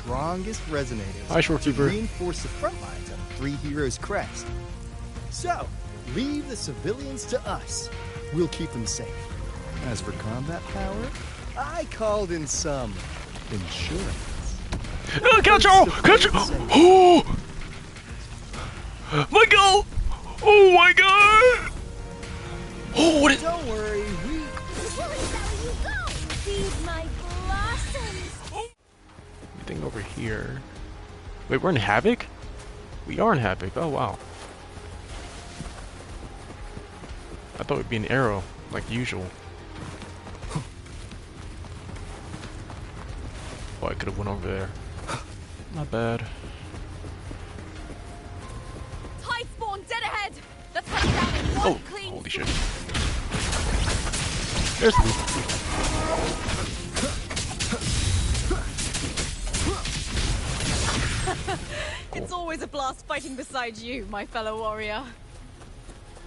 strongest resonators Hi, to Shorekeeper. reinforce the front lines on Three Heroes Crest. So, leave the civilians to us. We'll keep them safe. As for combat power, I called in some insurance. Catch you! Catch you! Oh! My God! Oh my God! Oh, what is... Don't worry, we... Feed my blossoms. Anything over here? Wait, we're in Havoc? We are in Havoc. Oh, wow. I thought it'd be an arrow, like usual. Oh, I could have went over there. Not bad. Tide spawn dead ahead. Let's hunt down in one Oh, clean holy shit. There's Luke. It's always a blast fighting beside you, my fellow warrior.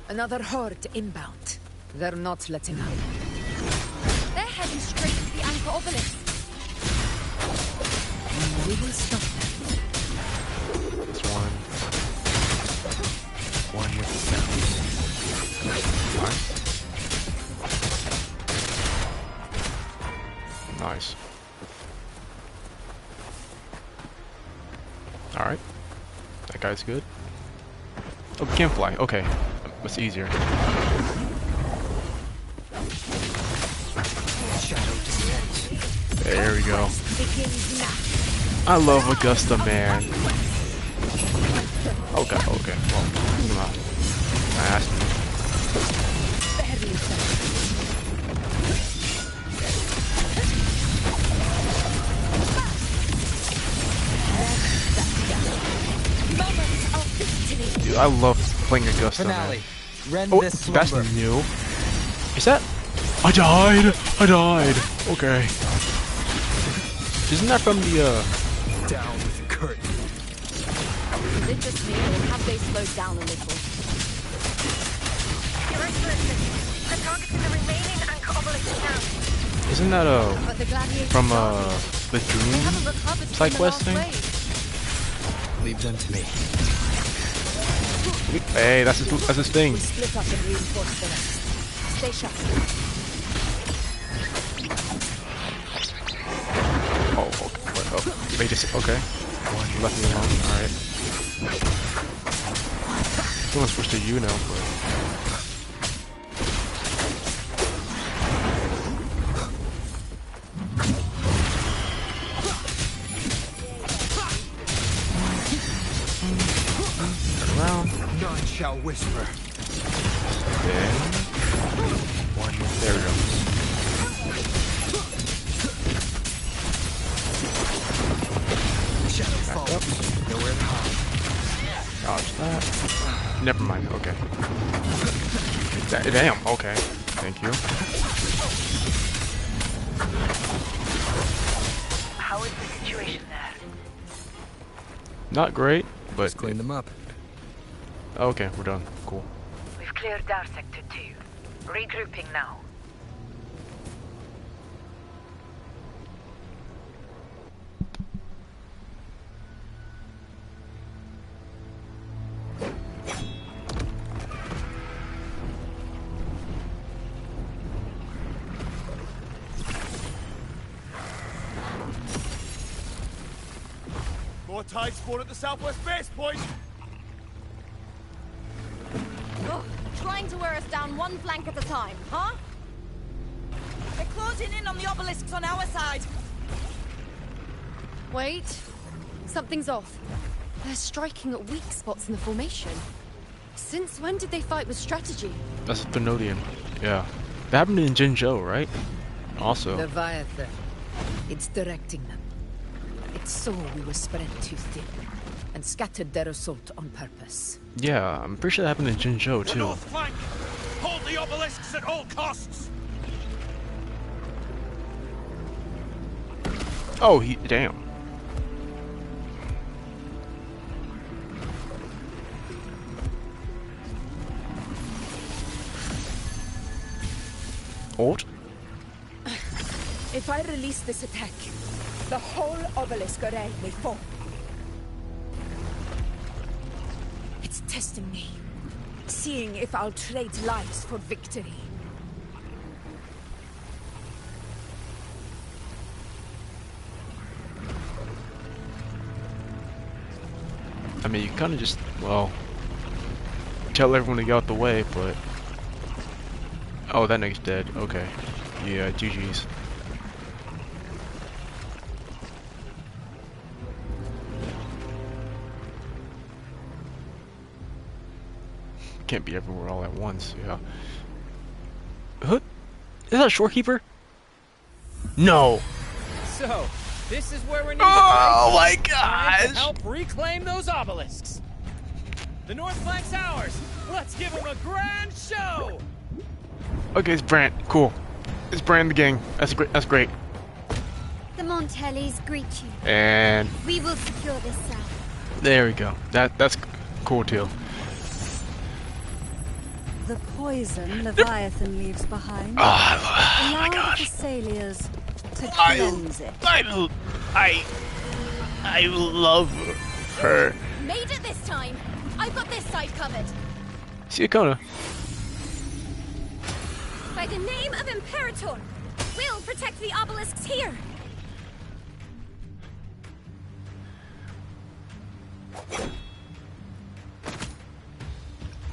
Another horde inbound. They're not letting up. They're heading straight to the anchor obelisk. We will stop them. This one. One with the sound. Nice. Nice. Alright. That guy's good. Oh, we can fly. Okay. That's easier. There we go. I love Augusta, man. Oh god, okay. Well, I asked you. Dude, I love playing Augusta, man. Oh, that's new. Is that? I died! I died! Okay. Isn't that from the, Down with the curtain. Is it just me, or have they slowed down a little? Your Excellency, I'm targeting the remaining anchor obelisk now. Isn't that, But the gladiators from, are- the They Dream haven't recovered from side the quest last thing? wave. Leave them to me. Hey, that's his thing. We split up and reinforce the rest. Stay sharp. Oh, okay. What? Oh, they just okay. You left me alone. All right. Someone's switched to you now. But... Turn around. None shall whisper. Then one. There we go. Shadow Back falls. up. Nowhere to hide. Dodge that. Never mind. Okay. Damn. Okay. Thank you. How is the situation there? Not great, but Let's clean them up. okay. We're done. Cool. We've cleared our sector 2. Regrouping now. More tide spawn at the southwest base point. Ugh, trying to wear us down one flank at a time, huh? They're closing in on the obelisks on our side. Wait. Something's off. They're striking at weak spots in the formation. Since when did they fight with strategy? That's Thenodian. Yeah. That happened in Jinzhou, right? Also. Leviathan. It's directing them. It's so we were spread too thin and scattered their assault on purpose. Yeah, I'm pretty sure that happened in Jinzhou The too. north flank. Hold the obelisks at all costs. Oh, damn. Ult? If I release this attack, The whole obelisk array may fall. It's testing me, seeing if I'll trade lives for victory. I mean, you kind of just, well, tell everyone to get out the way, but... Oh, that nigga's dead. Okay. Yeah, GG's. Can't be everywhere all at once, yeah. Is that a shorekeeper? No! So, this is where we're needed. Oh my Time to gosh! help reclaim those obelisks. The north flank's ours. Let's give them a grand show. Okay, it's Brant. Cool. It's Brant and the gang. That's great. That's great. The Montellis greet you. And We will secure this cell. there we go. That's cool too. The poison Leviathan leaves behind. Oh my Allow gosh. the Thessalians to cleanse it. I love her. Made it this time. I've got this side covered. See you, Kona. By the name of Imperator, we'll protect the obelisks here.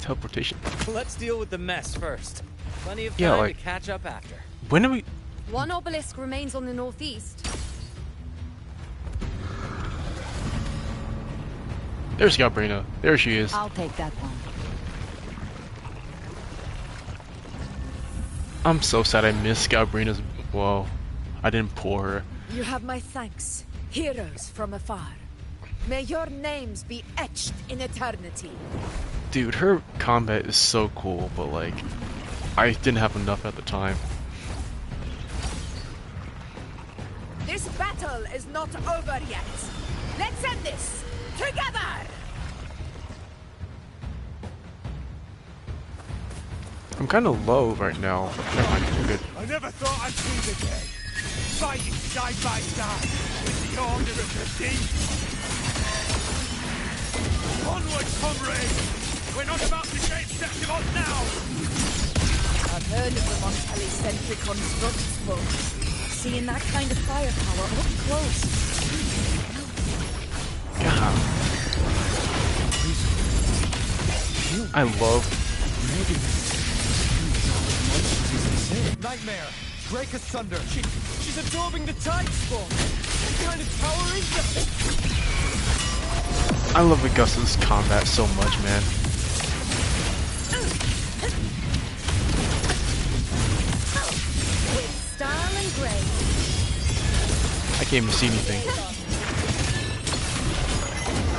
Teleportation. Let's deal with the mess first. Plenty of time Yeah, like- to catch up after. When are we? One obelisk remains on the northeast. There's Galbrina. There she is. I'll take that one. I'm so sad I missed Galbrina's. Whoa. I didn't pull her. You have my thanks, heroes from afar. May your names be etched in eternity. Dude, her combat is so cool, but like, I didn't have enough at the time. This battle is not over yet. Let's end this together! I'm kind of low right now. Never mind, you're good. I never thought I'd see the day. Fighting side by side with the Order of the Deep. Onward, comrades! We're not about to change Septimont now! I've heard of the Montelli-centric constructs, folks. Seeing that kind of firepower up close. God. I love. Nightmare! Break asunder! She's absorbing the tide spawn. What kind of power is that? I love Augusta's combat so much, man. With style and grace. I can't even see anything.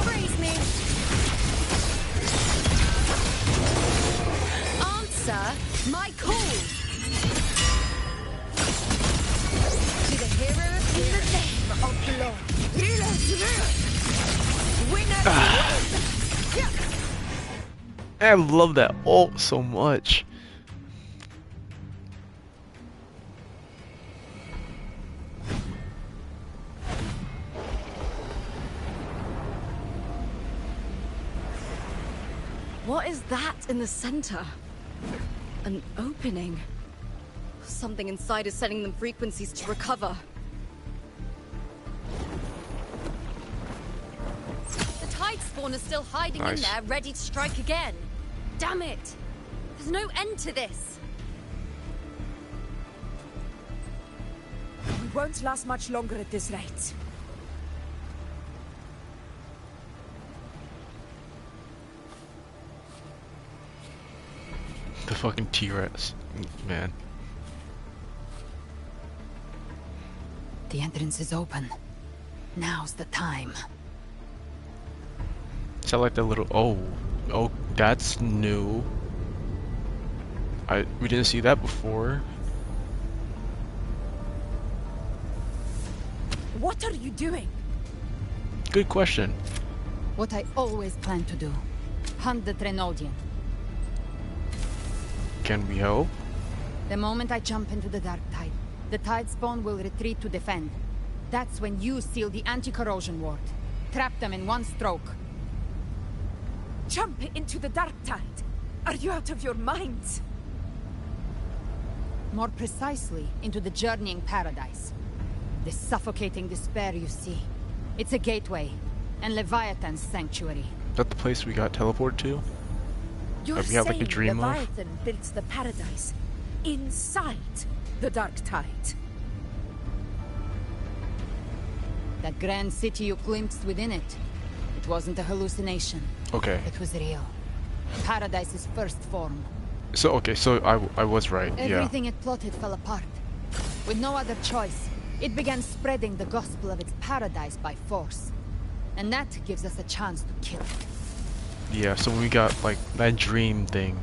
Praise me. Answer my call. To the hero of the name of blood. Winner. I love that ult so much. What is that in the center? An opening. Something inside is sending them frequencies to recover. The tide spawn is still hiding Nice. in there, ready to strike again. Damn it! There's no end to this. We won't last much longer at this rate. The fucking T-Rex, man. The entrance is open. Now's the time. Is that like the little? Oh, that's new. We didn't see that before. What are you doing? Good question. What I always planned to do. Hunt the Trenodian. Can we help? The moment I jump into the dark tide, the tide spawn will retreat to defend. That's when you seal the anti-corrosion ward. Trap them in one stroke. Jump into the dark tide. Are you out of your minds? More precisely, into the journeying paradise. This suffocating despair you see. It's a gateway, and Leviathan's sanctuary. Is that the place we got teleported to? You're we had like a saying dream of? Leviathan built the paradise inside the dark tide. That grand city you glimpsed within it. It wasn't a hallucination. Okay. It was real. Paradise's first form. So, okay, so I was right, Everything it plotted fell apart. With no other choice, it began spreading the gospel of its paradise by force. And that gives us a chance to kill it. Yeah, so we got, like, that dream thing.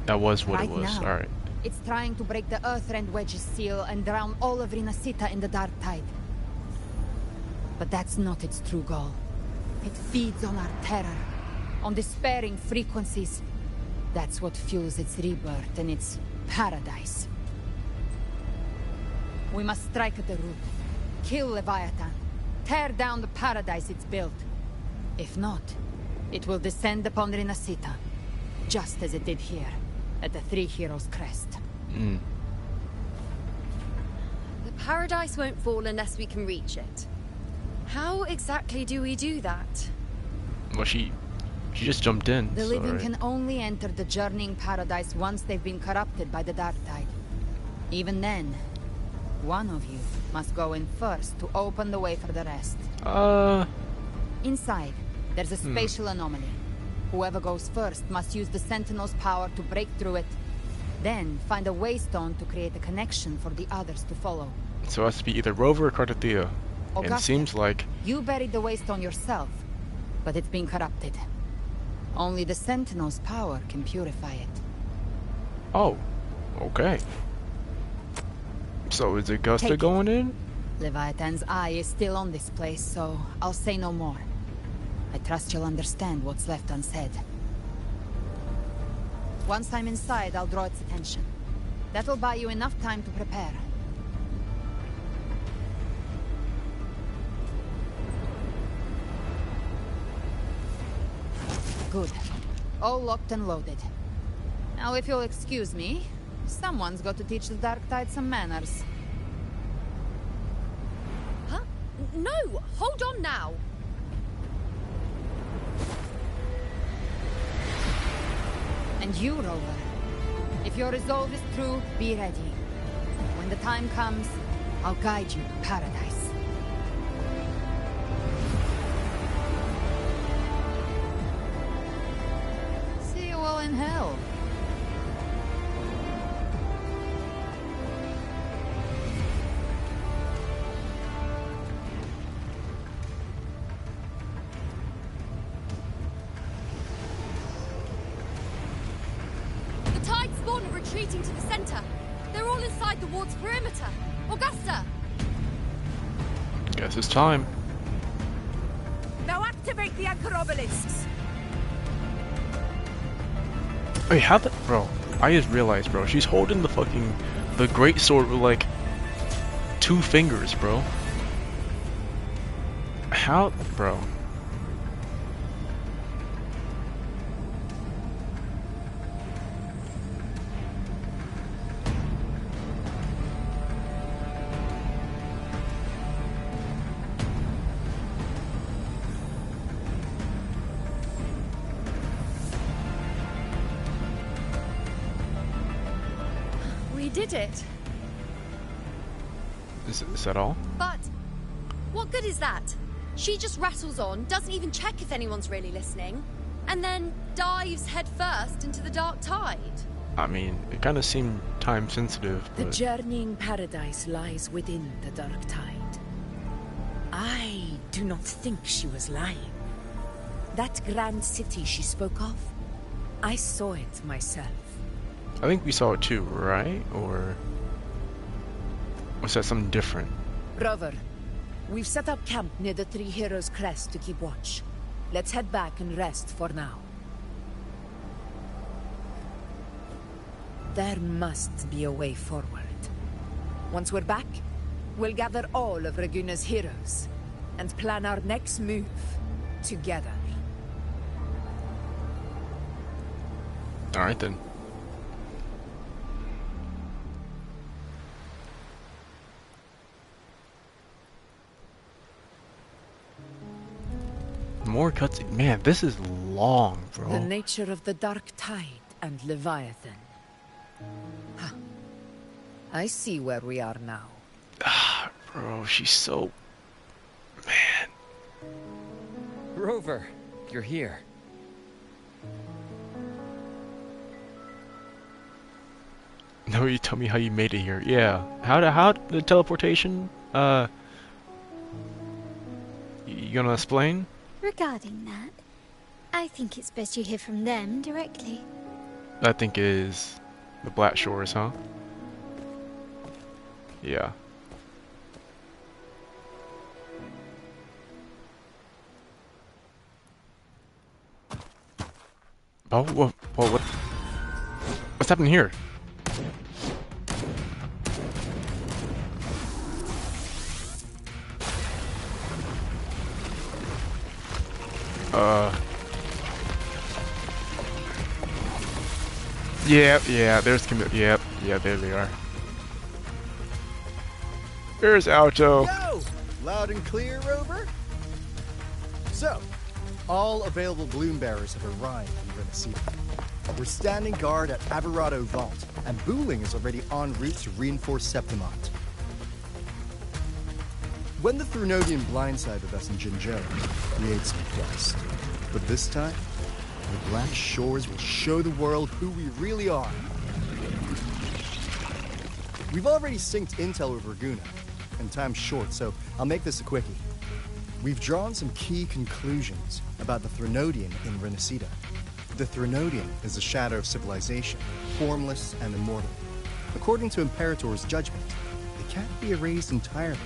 That was what right it was, now, alright. It's trying to break the Earthrend Wedge's seal and drown all of Rinasita in the dark tide. But that's not its true goal. It feeds on our terror, on despairing frequencies. That's what fuels its rebirth and its paradise. We must strike at the root, kill Leviathan, tear down the paradise it's built. If not, it will descend upon Rinasita, just as it did here, at the Three Heroes Crest. The paradise won't fall unless we can reach it. How exactly do we do that? Well, she just jumped in. The so, living right. can only enter the journeying paradise once they've been corrupted by the dark tide. Even then, one of you must go in first to open the way for the rest. Inside, there's a spatial anomaly. Whoever goes first must use the Sentinel's power to break through it, then find a waystone to create a connection for the others to follow. So it has to be either Rover or Cartathea. And it seems like... You buried the waystone yourself, but it's been corrupted. Only the Sentinel's power can purify it. Oh, okay. So is Augusta going in? Leviathan's eye is still on this place, so I'll say no more. I trust you'll understand what's left unsaid. Once I'm inside, I'll draw its attention. That'll buy you enough time to prepare. Good. All locked and loaded. Now, if you'll excuse me, someone's got to teach the Dark Tide some manners. Huh? No! Hold on now! And you, Rover. If your resolve is true, be ready. When the time comes, I'll guide you to paradise. See you all in hell. Retreating to the center. They're all inside the ward's perimeter. Augusta! Guess it's time. Now activate the anchor obelisks. Wait, how the... Bro, I just realized, bro. She's holding the great sword with, like, 2 fingers, bro. How... Bro. Did it. Is that all? But what good is that? She just rattles on, doesn't even check if anyone's really listening, and then dives headfirst into the dark tide. I mean, it kind of seemed time sensitive, but... The journeying paradise lies within the dark tide. I do not think she was lying. That grand city she spoke of, I saw it myself. I think we saw it too, right? Or was that something different? Rover, we've set up camp near the Three Heroes Crest to keep watch. Let's head back and rest for now. There must be a way forward. Once we're back, We'll gather all of Raguna's heroes and plan our next move together. Alright then. More cutscenes. Man, this is long, bro. The nature of the Dark Tide and Leviathan. Huh. I see where we are now. Ah, bro, she's so... Man. Rover, you're here. No, you tell me how you made it here. Yeah. How the teleportation? You gonna explain? Regarding that, I think it's best you hear from them directly. I think it is the Black Shores, huh? Yeah. Oh, what's happening here? Yeah, there's yep, yeah, there they are. There's Alto. Yo! Loud and clear, Rover? So, all available bloom bearers have arrived in Renacita. We're standing guard at Aberrado Vault, and Booling is already en route to reinforce Septimont. When the Threnodian blindsided us in Jinzhou, we ate some dust. But this time, the Black Shores will show the world who we really are. We've already synced intel with Raguna, and time's short, so I'll make this a quickie. We've drawn some key conclusions about the Threnodian in Renacita. The Threnodian is a shadow of civilization, formless and immortal. According to Imperator's judgment, they can't be erased entirely,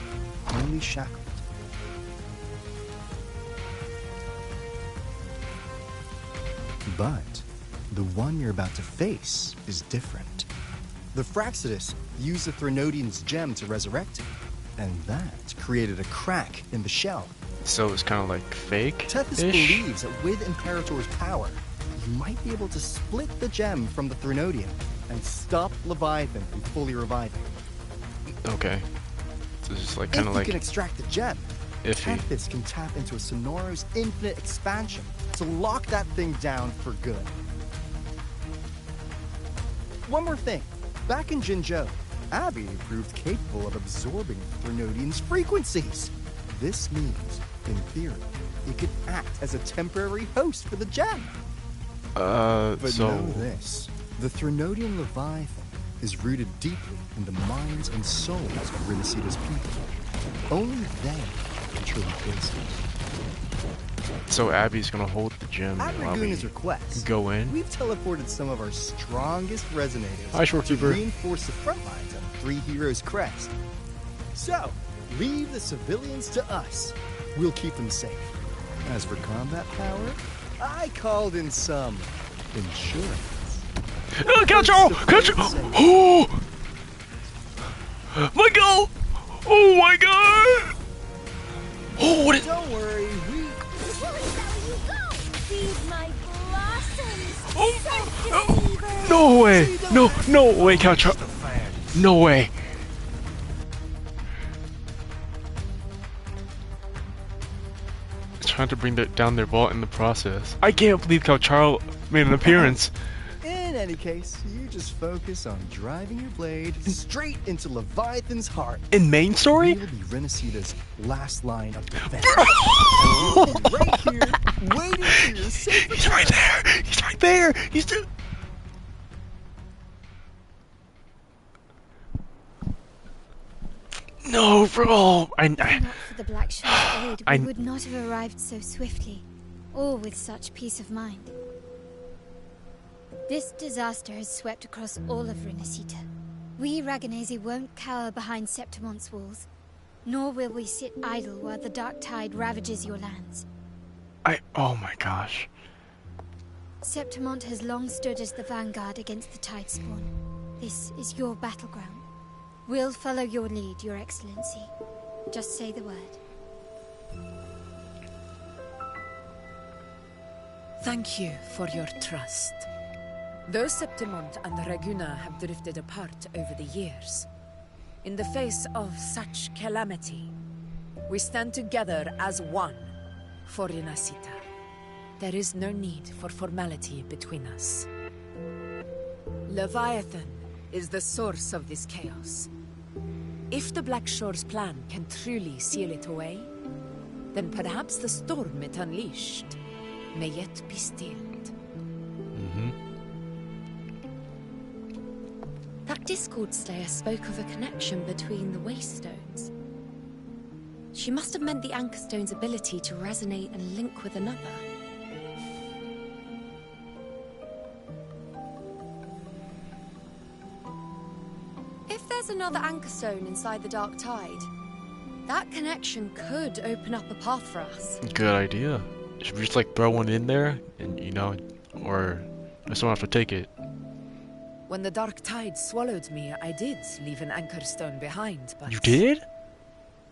only shackled. But the one you're about to face is different. The Fraxidus used the Threnodian's gem to resurrect him, and that created a crack in the shell. So it's kind of like fake. Tethys believes that with Imperator's power, you might be able to split the gem from the Threnodian and stop Leviathan from fully reviving. Okay. So it's just like kind of like. If you can extract the gem, iffy. Tethys can tap into a Sonoro's infinite expansion to lock that thing down for good. One more thing. Back in Jinzhou, Abby proved capable of absorbing Threnodian's frequencies. This means, in theory, it could act as a temporary host for the gem. But know this. The Threnodian Leviathan is rooted deeply in the minds and souls of Renacita's people. Only they can truly face it. So Abby's gonna hold the gem At while we Raguna's request, go in. We've teleported some of our strongest resonators to reinforce the front lines of 3 Heroes' Crest. So, leave the civilians to us. We'll keep them safe. As for combat power, I called in some insurance. Catch! Oh! My God! Oh my God! Oh, what is... Don't worry, No way! No way, Couch! No way! Trying to bring down their vault in the process. I can't believe Calcharo made an appearance. In any case, you just focus on driving your blade straight into Leviathan's heart. In main story? You'll be Renacita's last line of defense. And we'll be right here, waiting for your safe return. He's right there! He's right there! He's still... No, bro! Not for the Black Shores' aid, we would not have arrived so swiftly, or with such peace of mind. This disaster has swept across all of Renacita. We Raganese won't cower behind Septimont's walls, nor will we sit idle while the Dark Tide ravages your lands. Oh my gosh. Septimont has long stood as the vanguard against the Tide Spawn. This is your battleground. We'll follow your lead, Your Excellency. Just say the word. Thank you for your trust. Though Septimont and Raguna have drifted apart over the years, in the face of such calamity, we stand together as one for Renacita. There is no need for formality between us. Leviathan is the source of this chaos. If the Black Shore's plan can truly seal it away, then perhaps the storm it unleashed may yet be stilled. That Discord Slayer spoke of a connection between the Waystones. She must have meant the Anchor Stone's ability to resonate and link with another. If there's another Anchor Stone inside the Dark Tide, that connection could open up a path for us. Good idea. Should we just like throw one in there, and you know, or does someone have to take it? When the Dark Tide swallowed me, I did leave an Anchor Stone behind, but... You did?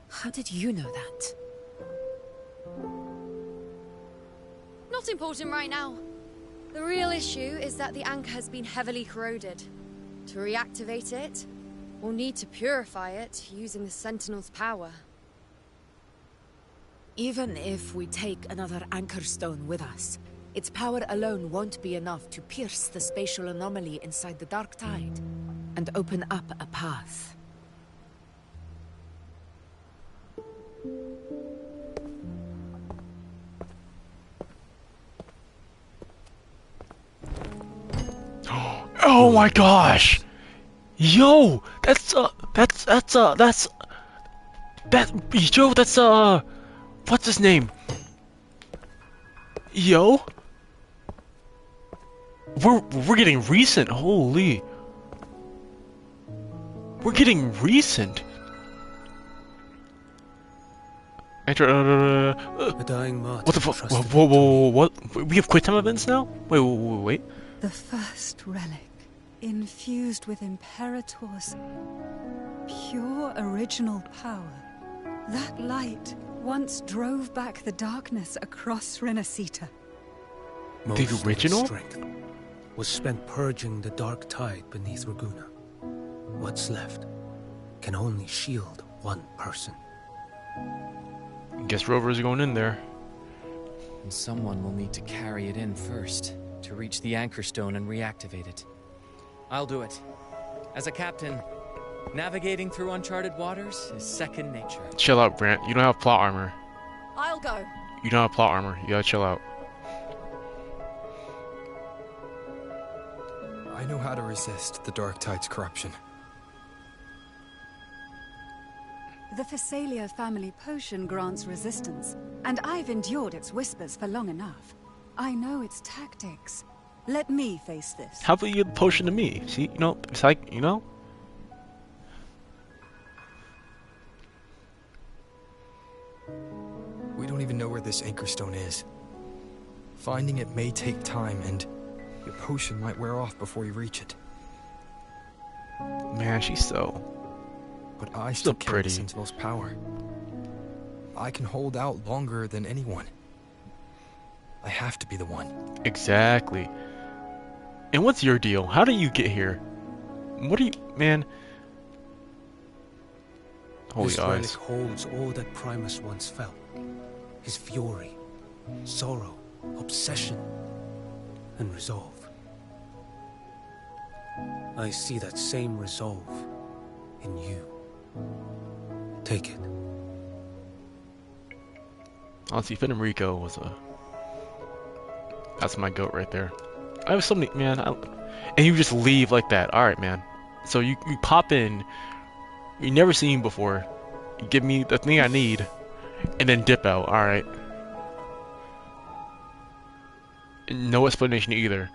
How did you know that? Not important right now. The real issue is that the anchor has been heavily corroded. To reactivate it, we'll need to purify it using the Sentinel's power. Even if we take another Anchor Stone with us, its power alone won't be enough to pierce the spatial anomaly inside the Dark Tide and open up a path. Oh my gosh! Yo, what's his name? Yo, we're getting recent. Holy, we're getting recent. The dying martyr. What the fuck? Whoa, what? We have quick time events now? Wait. The first relic, infused with Imperator's pure original power. That light once drove back the darkness across Renacita. The original? Most of its strength was spent purging the Dark Tide beneath Raguna. What's left can only shield one person. Guess Rover's going in there. And someone will need to carry it in first to reach the Anchor Stone and reactivate it. I'll do it. As a captain, navigating through uncharted waters is second nature. Chill out, Brant. You don't have plot armor. I'll go. You don't have plot armor. You gotta chill out. I know how to resist the Dark Tide's corruption. The Phasalia family potion grants resistance, and I've endured its whispers for long enough. I know its tactics. Let me face this. How about you give the potion to me? See, you know, it's like, you know? We don't even know where this Anchor Stone is. Finding it may take time, and your potion might wear off before you reach it. Man, she's so... But I still carry the Sentinel's power. I can hold out longer than anyone. I have to be the one. Exactly. And what's your deal? How did you get here? What do you... Man... Holy this eyes. relic holds all that Primus once felt. His fury, sorrow, obsession, and resolve. I see that same resolve in you. Take it. Honestly, Fenrico was a... That's my goat right there. I have so many... Man, and you just leave like that. Alright, man. So you pop in... You never seen him before. You give me the thing I need, and then dip out. Alright. No explanation either.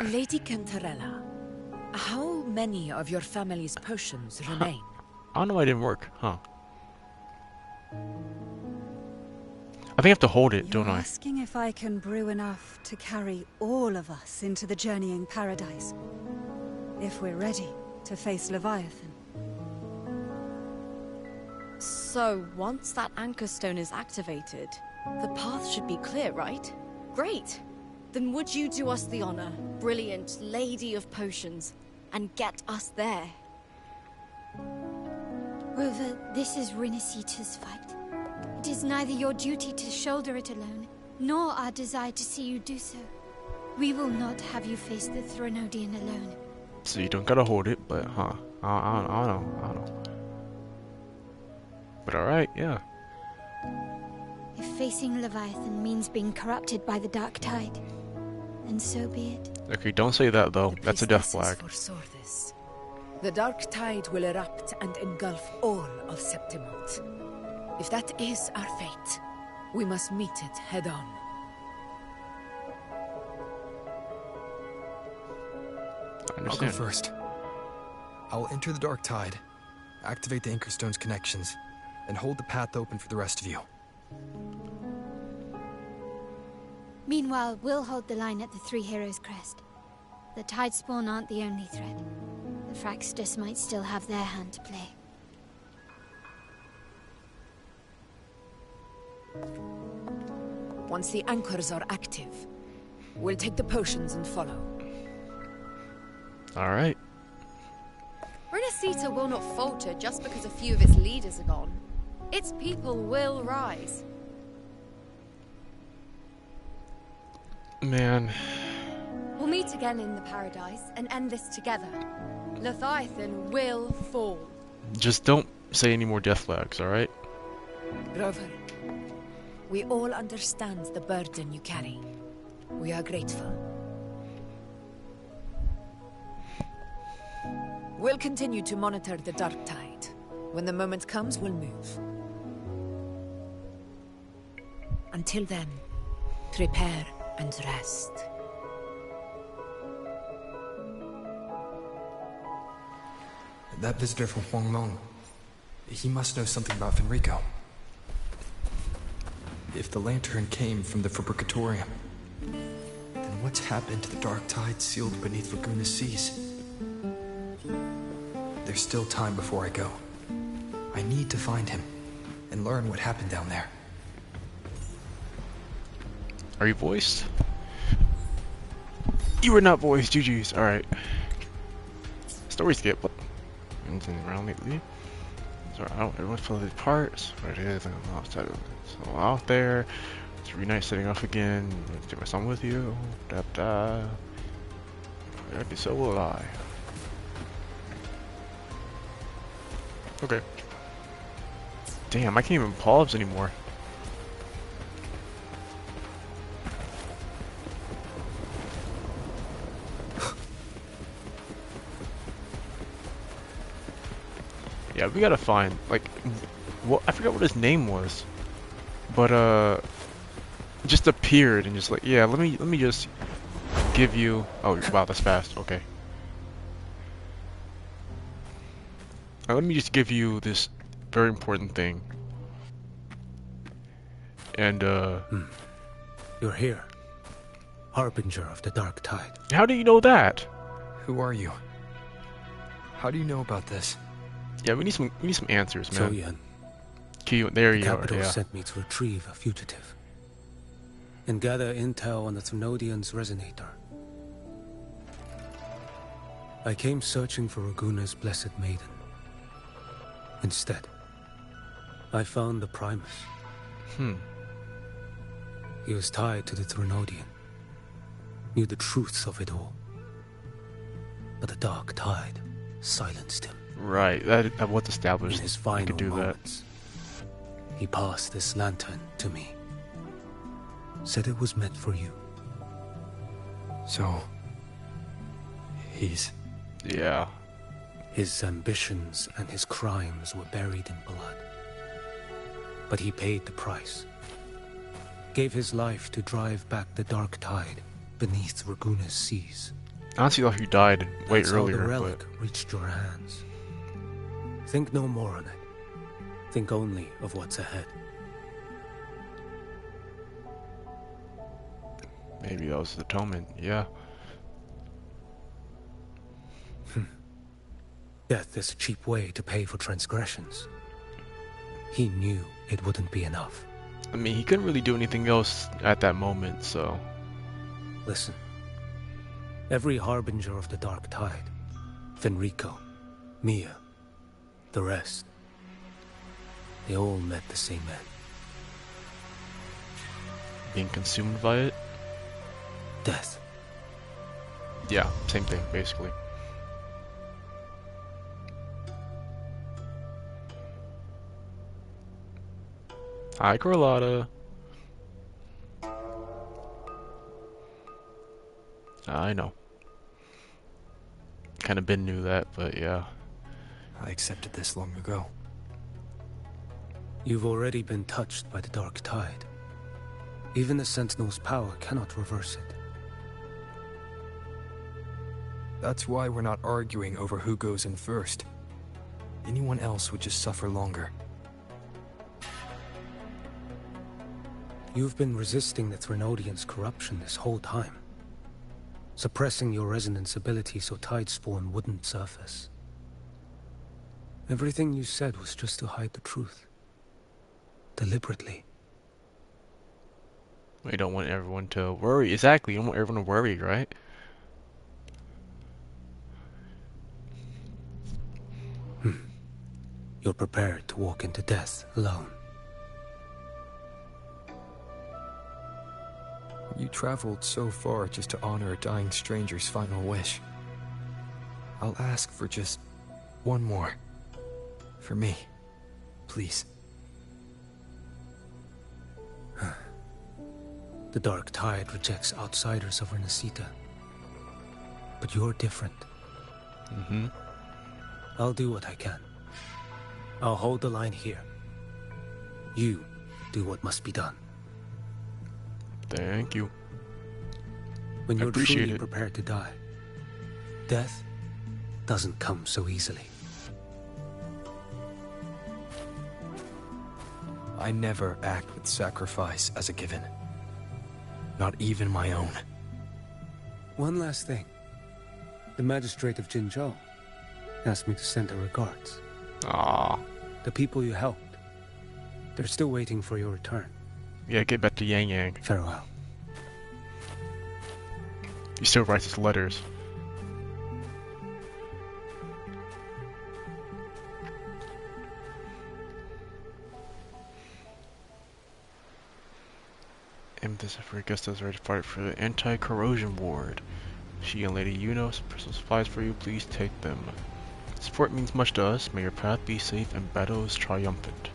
Lady Cantarella, how many of your family's potions remain? I don't know why it didn't work, huh? I think I have to hold it, don't I? You're asking if I can brew enough to carry all of us into the journeying paradise. If we're ready, to face Leviathan. So, once that anchor stone is activated, the path should be clear, right? Great! Then would you do us the honor, brilliant lady of potions, and get us there? Rover, this is Renacita's fight. It is neither your duty to shoulder it alone, nor our desire to see you do so. We will not have you face the Threnodian alone. So you don't gotta hold it, but I don't know. But alright, yeah. If facing Leviathan means being corrupted by the Dark Tide, then so be it. Okay, don't say that though. That's a death flag. The Dark Tide will erupt and engulf all of Septimont. If that is our fate, we must meet it head on. I'll go first. I'll enter the Dark Tide, activate the Anchorstone's connections, and hold the path open for the rest of you. Meanwhile, we'll hold the line at the Three Heroes Crest. The Tidespawn aren't the only threat. The Fraxtus might still have their hand to play. Once the anchors are active, we'll take the potions and follow. Alright. Renacita will not falter just because a few of its leaders are gone. Its people will rise. Man. We'll meet again in the Paradise and end this together. Leviathan will fall. Just don't say any more death flags, alright? Rover, we all understand the burden you carry. We are grateful. We'll continue to monitor the Dark Tide. When the moment comes, we'll move. Until then, prepare and rest. That visitor from Huangmeng, he must know something about Fenrico. If the lantern came from the Fabricatorium, then what's happened to the Dark Tide sealed beneath Laguna's seas? There's still time before I go. I need to find him and learn what happened down there. Are you voiced? You were not voiced, GG's. Alright. Story skip. What? Anything around lately? So I don't everyone's playing these parts. What it is, so out there. It's really nice setting off again. Let's take my son with you. Okay, so will I. Okay. Damn, I can't even pause anymore. Yeah, we gotta find, like, what, I forgot what his name was, but just appeared and just like, yeah, let me just give you. Oh wow, that's fast. Okay. Let me just give you this very important thing. And You're here, harbinger of the Dark Tide. How do you know that? Who are you? How do you know about this? Yeah, we need some answers, man. Zoyan. There the you are. capital Yeah. sent me to retrieve a fugitive and gather intel on the Threnodian's resonator. I came searching for Raguna's blessed maiden. Instead, I found the Primus. He was tied to the Threnodian, knew the truths of it all, but the Dark Tide silenced him. Right, that was established. In his You final could do moments, he passed this lantern to me. Said it was meant for you. So, he's... Yeah. His ambitions and his crimes were buried in blood. But he paid the price. Gave his life to drive back the Dark Tide beneath Raguna's seas. Honestly, thought he died way That's earlier. How the relic but... reached your hands. Think no more on it. Think only of what's ahead. Maybe that was the atonement. Yeah. Death is a cheap way to pay for transgressions. He knew it wouldn't be enough. I mean, he couldn't really do anything else at that moment, so... Listen. Every harbinger of the Dark Tide, Fenrico, Mia, the rest, they all met the same end. Being consumed by it? Death. Yeah, same thing, basically. Hi, Carlotta. I know. Kind of Ben knew that, but yeah. I accepted this long ago. You've already been touched by the Dark Tide. Even the Sentinel's power cannot reverse it. That's why we're not arguing over who goes in first. Anyone else would just suffer longer. You've been resisting the Threnodians' corruption this whole time. Suppressing your resonance ability so Tidespawn wouldn't surface. Everything you said was just to hide the truth. Deliberately. You don't want everyone to worry. Exactly, you don't want everyone to worry, right? You're prepared to walk into death alone. You traveled so far just to honor a dying stranger's final wish. I'll ask for just one more. For me. Please. The Dark Tide rejects outsiders of Renacita. But you're different. I'll do what I can. I'll hold the line here. You do what must be done. Thank you. When you're Appreciate truly it. prepared to die, death doesn't come so easily. I never act with sacrifice as a given. Not even my own. One last thing. The magistrate of Jinzhou asked me to send her regards. Ah. The people you helped, they're still waiting for your return. Yeah, get back to Yang Yang. Farewell. He still writes his letters. Amethyst for Augusta is ready to fight for the anti-corrosion ward. She and Lady Yuno some personal supplies for you. Please take them. Support means much to us. May your path be safe and battles triumphant.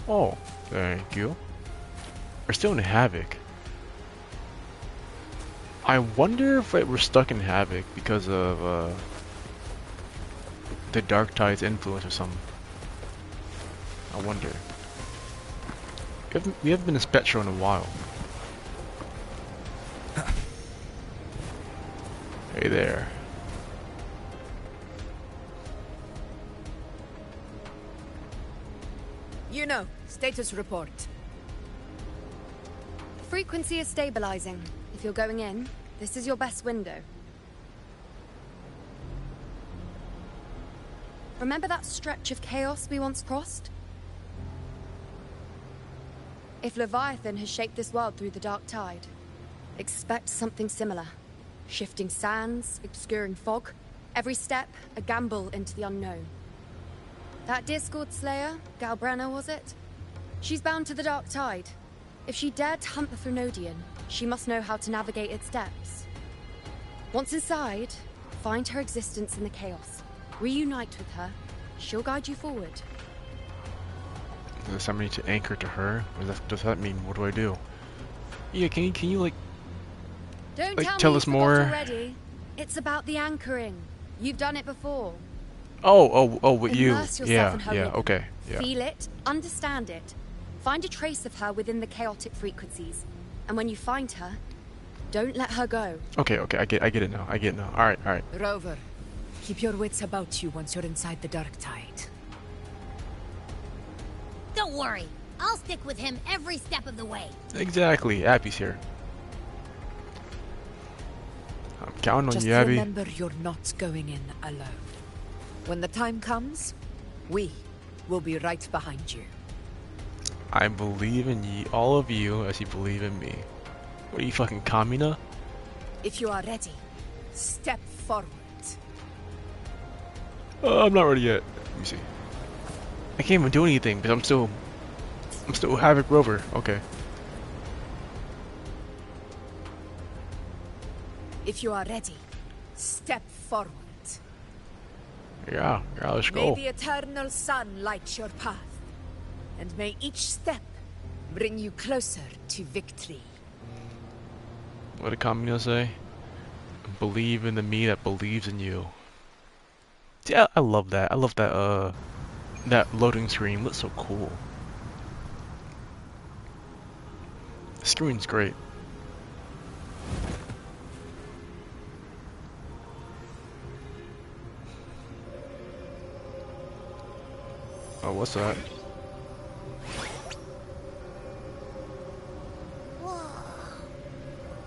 Oh, thank you. We're still in Havoc. I wonder if we're stuck in Havoc because of the Dark Tide's influence or something. I wonder. We haven't been in Spectro in a while. Hey there. You know, status report. Frequency is stabilizing. If you're going in, this is your best window. Remember that stretch of chaos we once crossed? If Leviathan has shaped this world through the Dark Tide, expect something similar. Shifting sands, obscuring fog, every step a gamble into the unknown. That Discord Slayer, Galbrenna was it? She's bound to the Dark Tide. If she dared to hunt the Threnodian, she must know how to navigate its depths. Once inside, find her existence in the chaos. Reunite with her. She'll guide you forward. Does somebody to anchor to her? Does that mean what do I do? Yeah, can you like Don't tell me us you more? forgot already. It's about the anchoring. You've done it before. Oh, with you. Immerse yourself Yeah, in her yeah, rhythm. okay, yeah. Feel it, understand it. Find a trace of her within the chaotic frequencies. And when you find her, don't let her go. Okay, I get it now. All right. Rover, keep your wits about you once you're inside the Dark Tide. Don't worry. I'll stick with him every step of the way. Exactly. Appy's here. I'm Counting on Just you, Abby. remember you're not going in alone. When the time comes, we will be right behind you. I believe in ye, all of you, as you believe in me. What are you, fucking Kamina? If you are ready, step forward. I'm not ready yet. Let me see. I can't even do anything because I'm still Havoc Rover. Okay. If you are ready, step forward. Yeah, let's go. May the eternal sun light your path, and may each step bring you closer to victory. What did Kamina say? Believe in the me that believes in you. Yeah, I love that. I love that that loading screen. Looks so cool. The screen's great. Oh, what's that? Whoa.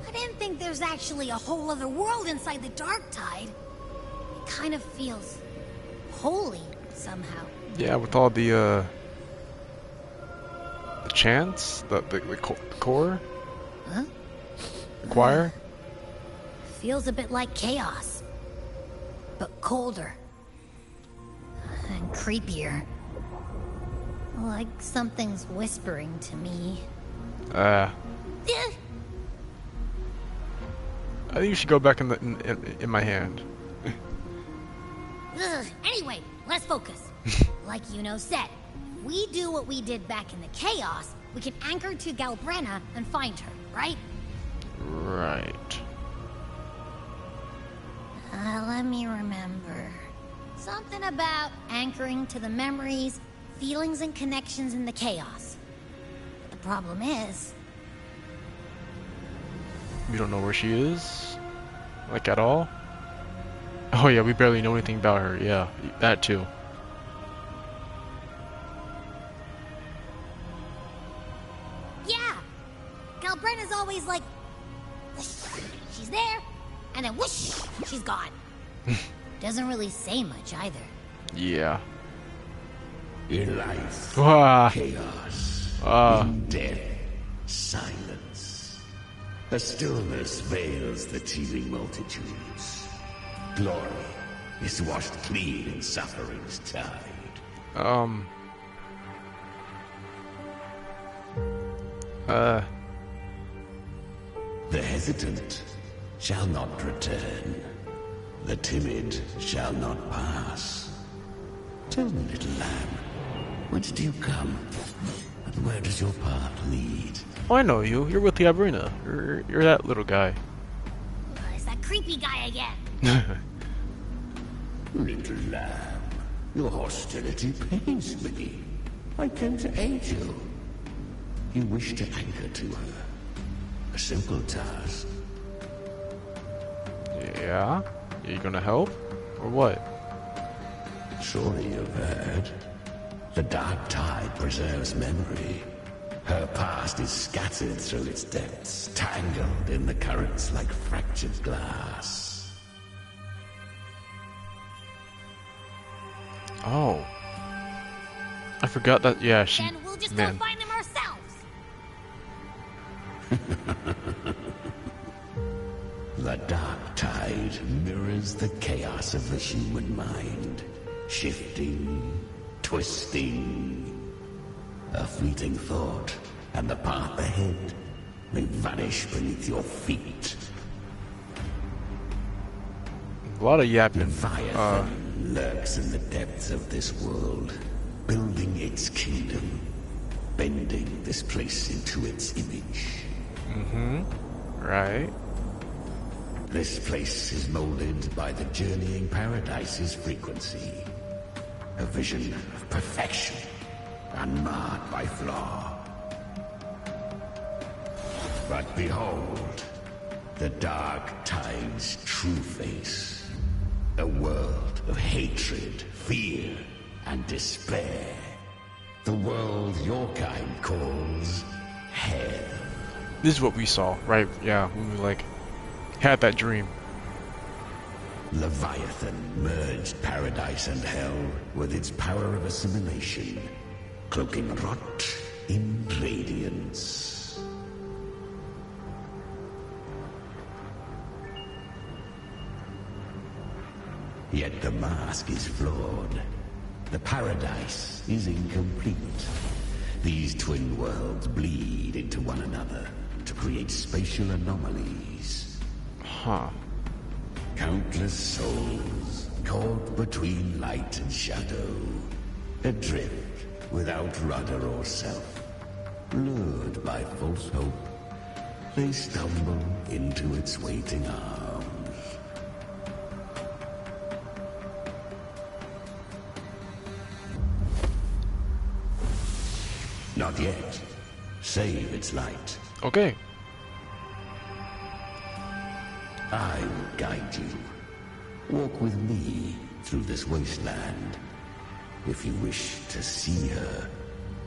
I didn't think there's actually a whole other world inside the Dark Tide. It kind of feels holy somehow. Yeah, with all the chants, the core, huh? The choir. Feels a bit like chaos, but colder and creepier. Like something's whispering to me. I think you should go back in my hand. Anyway, let's focus. Like Yuno said, we do what we did back in the chaos, we can anchor to Galbrenna and find her, right? Right. Let me remember. Something about anchoring to the memories, feelings, and connections in the chaos. But the problem is... We don't know where she is? Like, at all? Oh yeah, we barely know anything about her. Yeah, that too. Yeah! Galbrenna's always like... whoosh, she's there, and then whoosh, she's gone. Doesn't really say much either. Yeah. In life, chaos. In death, silence. A stillness veils the teeming multitudes. Glory is washed clean in suffering's tide. The hesitant shall not return. The timid shall not pass. Tell me, little lamb, whence do you come? And where does your path lead? Oh, I know you. You're with the Abrina. You're that little guy. It's that creepy guy again. Little lamb, your hostility pains me. I came to aid you. You wish to anchor to her. A simple task. Yeah? Are you gonna help? Or what? Surely you've heard. The Dark Tide preserves memory. Her past is scattered through its depths, tangled in the currents like fractured glass. Oh. I forgot that, yeah, she... Then we'll just go find them ourselves! The Dark Tide mirrors the chaos of the human mind. Shifting, twisting. A fleeting thought, and the path ahead may vanish beneath your feet. A lot of yapping. Leviathan lurks in the depths of this world, building its kingdom, bending this place into its image. Right. This place is molded by the journeying paradise's frequency. A vision of perfection, unmarred by flaw. But behold, the Dark Tide's true face. A world of hatred, fear, and despair. The world your kind calls hell. This is what we saw, right? Yeah, when we, like, had that dream. Leviathan merged paradise and hell with its power of assimilation, cloaking rot in radiance. Yet the mask is flawed. The paradise is incomplete. These twin worlds bleed into one another to create spatial anomalies. Huh. Countless souls caught between light and shadow, adrift without rudder or self, lured by false hope, they stumble into its waiting arms. Not yet. Save its light. Okay. I will guide you. Walk with me through this wasteland. If you wish to see her,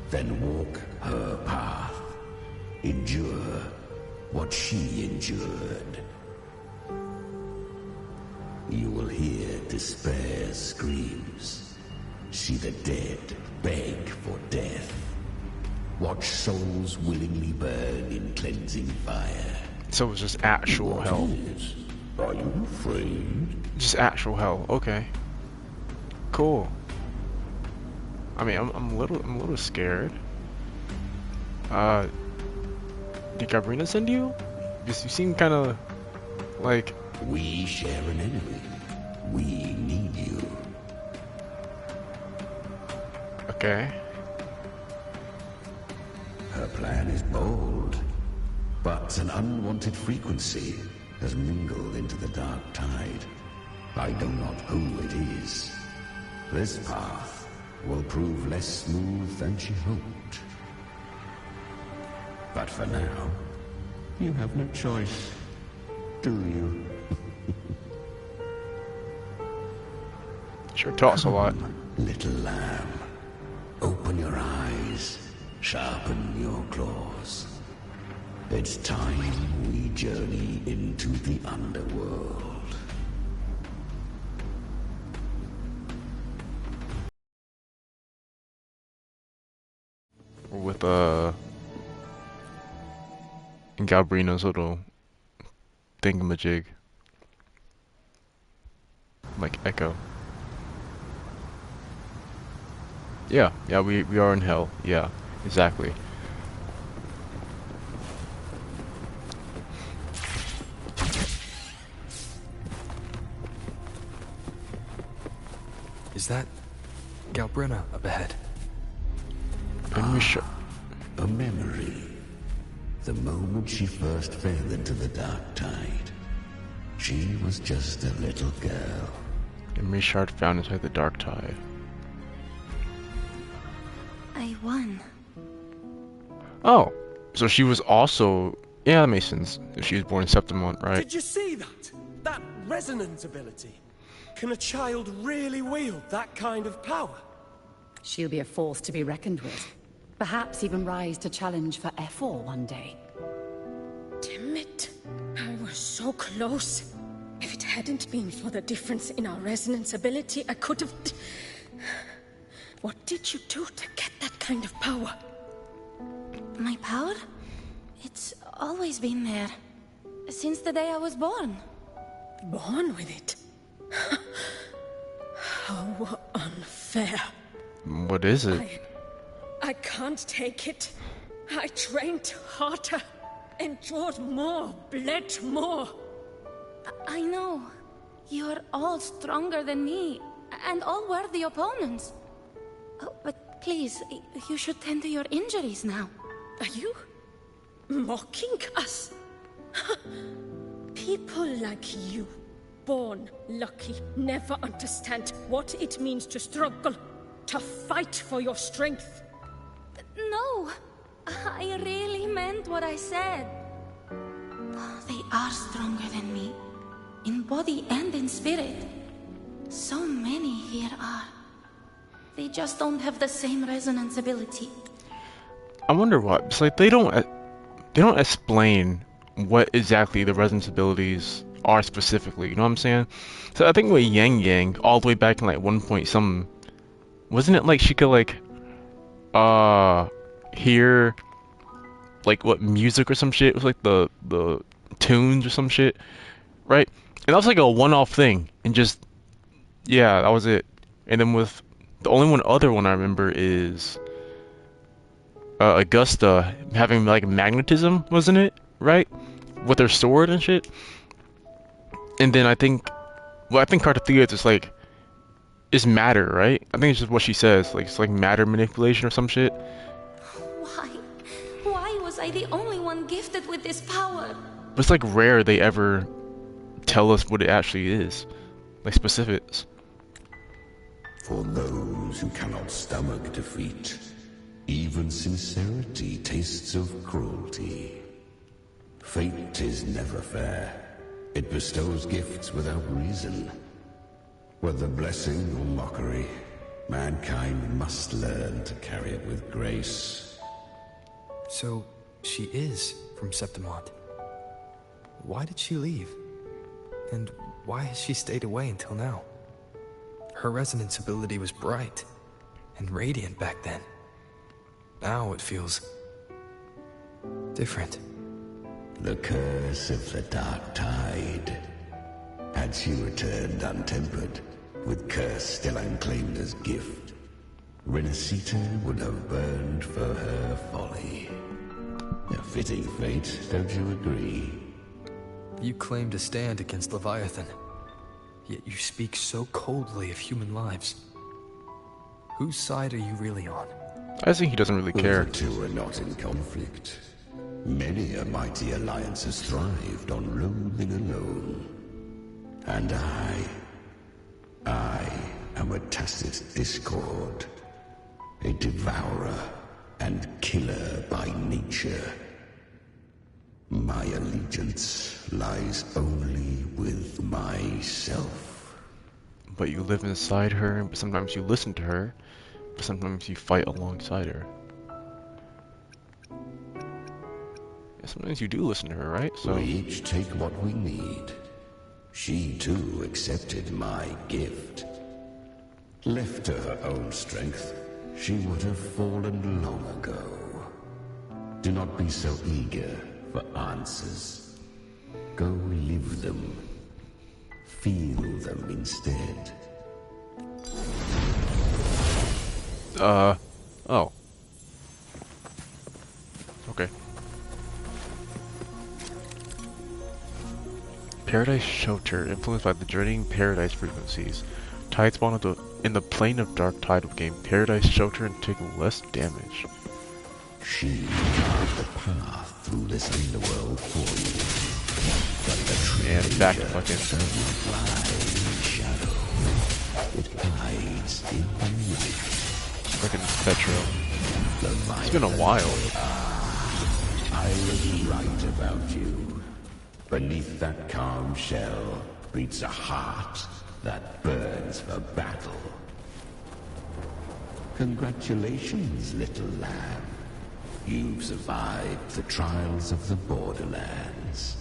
then walk her path. Endure what she endured. You will hear despair's screams. See the dead beg for death. Watch souls willingly burn in cleansing fire. So it's just actual hell. Are you afraid? Just actual hell. Okay. Cool. I mean, I'm a little scared. Did Gabrina send you? Because you seem kind of like. We share an enemy. We need you. Okay. Her plan is bold, but an unwanted frequency has mingled into the dark tide. I know not who it is. This path will prove less smooth than she hoped. But for now, you have no choice, do you? Sure talks a lot. Little lamb, open your eyes. Sharpen your claws. It's time we journey into the underworld. With Galbrina's little thingamajig. Like Echo. Yeah, we are in hell. Yeah. Exactly. Is that Galbrina up ahead? A memory. The moment she first fell into the dark tide. She was just a little girl. And Richard found inside the dark tide. I won. Oh, so she was also... Yeah, that makes sense. If she was born in Septimont, right? Did you see that? That resonance ability? Can a child really wield that kind of power? She'll be a force to be reckoned with. Perhaps even rise to challenge for F4 one day. Damn it. I was so close. If it hadn't been for the difference in our resonance ability, I could have... What did you do to get that kind of power? My power? It's always been there. Since the day I was born. Born with it? How unfair. What is it? I can't take it. I trained harder, endured more, bled more. I know. You're all stronger than me, and all worthy opponents. Oh, but please, you should tend to your injuries now. Are you mocking us? People like you, born lucky, never understand what it means to struggle, to fight for your strength. No, I really meant what I said. They are stronger than me, in body and in spirit. So many here are. They just don't have the same resonance ability. I wonder what. It's like they don't explain what exactly the resonance abilities are specifically. You know what I'm saying? So I think with Yang Yang, all the way back in like 1 point some, wasn't it like she could like hear like what music or some shit? It was like the tunes or some shit, right? And that was like a one-off thing, and just yeah, that was it. And then with the only other one I remember is Augusta having like magnetism, wasn't it? Right? With her sword and shit. And then I think Cartathea is just like, is matter, right? I think it's just what she says, like it's like matter manipulation or some shit. Why was I the only one gifted with this power? But it's like rare they ever tell us what it actually is, like specifics. For those who cannot stomach defeat, even sincerity tastes of cruelty. Fate is never fair. It bestows gifts without reason. Whether blessing or mockery, mankind must learn to carry it with grace. So, she is from Septimont. Why did she leave? And why has she stayed away until now? Her resonance ability was bright and radiant back then. Now it feels different. The curse of the Dark Tide. Had she returned untempered, with curse still unclaimed as gift, Renacita would have burned for her folly. A fitting fate, don't you agree? You claim to stand against Leviathan, yet you speak so coldly of human lives. Whose side are you really on? I think he doesn't really care. The two are not in conflict. Many a mighty alliance has thrived on loathing alone. And I am a tacit discord. A devourer and killer by nature. My allegiance lies only with myself. But you live inside her, but sometimes you listen to her, but sometimes you fight alongside her. Yeah, sometimes you do listen to her, right? So we each take what we need. She too accepted my gift. Left to her own strength, she would have fallen long ago. Do not be so eager for answers. Go live them. Feel them instead. Oh. Okay. Paradise Shelter, influenced by the journeying paradise frequencies. Tide spawn in the plane of Dark Tide will gain Paradise Shelter and take less damage. She carved the path through this underworld for you. But the tree and back to fucking shadow. It hides in the night. Fucking Petro. It's been a while. I was right about you. Beneath that calm shell beats a heart that burns for battle. Congratulations, little lamb. You've survived the trials of the borderlands.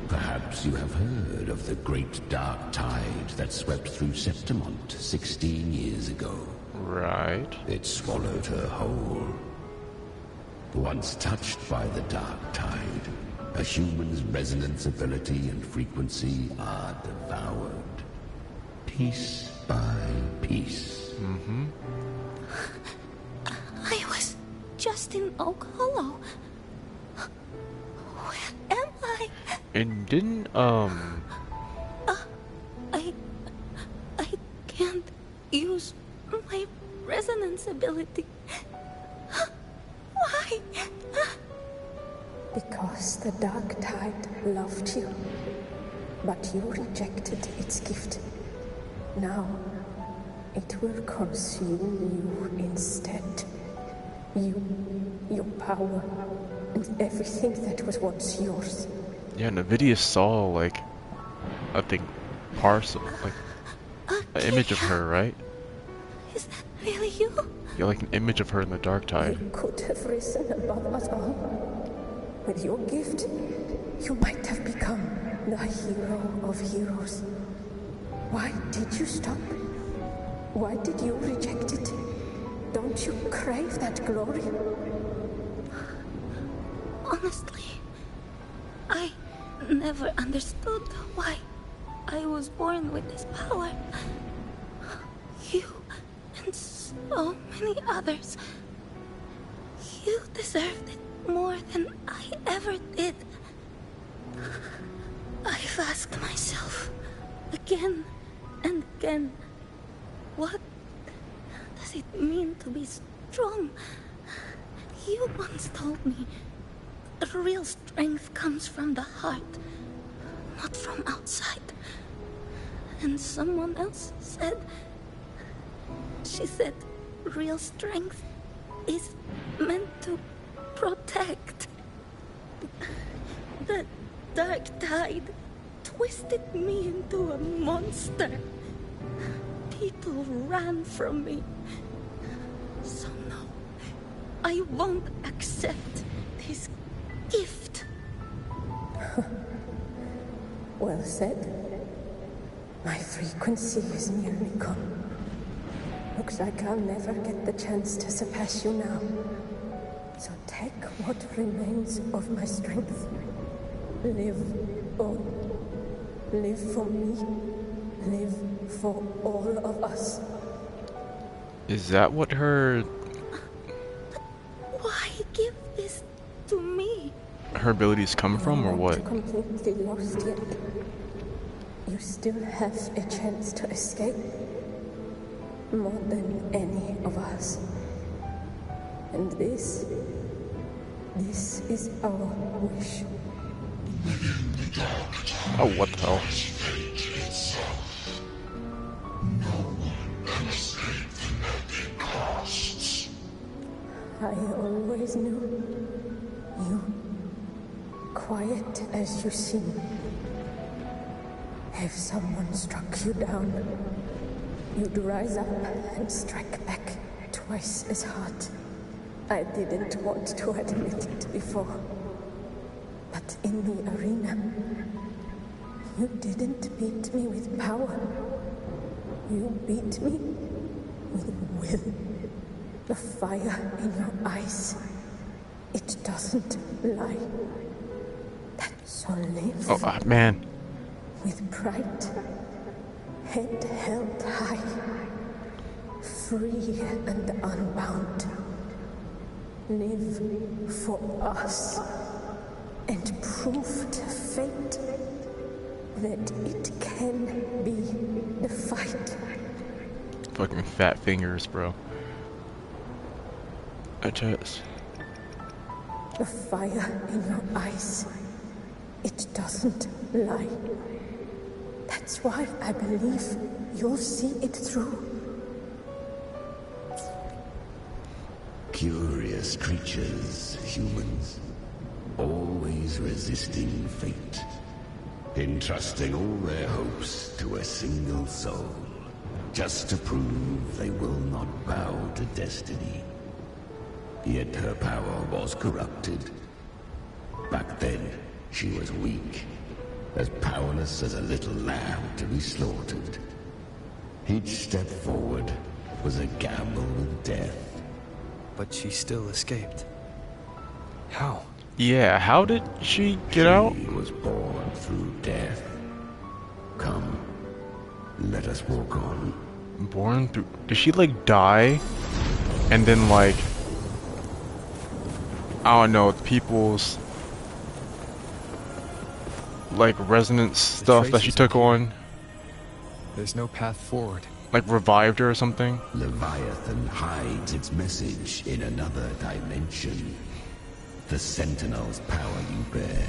Perhaps you have heard of the great dark tide that swept through Septimont 16 years ago. Right. It swallowed her whole. Once touched by the dark tide, a human's resonance ability and frequency are devoured. Piece by piece. Mm-hmm. I was just in Oak Hollow. Where am I? And didn't, I can't use my resonance ability. Why? Because the Dark Tide loved you, but you rejected its gift. Now, it will consume you instead. You, your power, and everything that was once yours. Yeah, Nvidia saw, like, I think, parcel, like, an image of her, right? Is that really you? Yeah, like an image of her in the Dark Tide. You could have risen above us all. With your gift, You might have become the hero of heroes. Why did you stop? Why did you reject it? Don't you crave that glory? Honestly, I never understood why I was born with this power. You and so many others, you deserved it more than I ever did. I've asked myself again and again, what does it mean to be strong? You once told me that real strength comes from the heart, not from outside. And someone else said, she said, real strength is meant to protect. The dark tide twisted me into a monster. People ran from me. So no, I won't accept this gift. Well said. My frequency is nearly gone. Looks like I'll never get the chance to surpass you now. So take what remains of my strength. Live on. Live for me. Live for all of us. Is that what her... Why give this to me? her abilities come from, or what? Completely lost yet. You still have a chance to escape. More than any of us. And this is our wish. Oh, what the hell? I always knew you, quiet as you seem. If someone struck you down, you'd rise up and strike back twice as hard. I didn't want to admit it before. But in the arena, you didn't beat me with power. You beat me with will. The fire in your eyes, it doesn't lie. So live. Oh, man. With pride, head held high, free and unbound. Live for us, and prove to fate that it can be the fight. Fucking fat fingers, bro. I just... The fire in your eyes, it doesn't lie. That's why I believe you'll see it through. Curious creatures, humans, always resisting fate, entrusting all their hopes to a single soul, just to prove they will not bow to destiny. Yet her power was corrupted. Back then, she was weak, as powerless as a little lamb to be slaughtered. Each step forward was a gamble with death. But she still escaped. How? Yeah, how did she get out? She was born through death. Come, let us walk on. Born through... Did she, like, die? And then, like... I don't know, people's... like, resonance stuff that she took on? There's no path forward. Like, revived her or something? Leviathan hides its message in another dimension. The Sentinel's power you bear.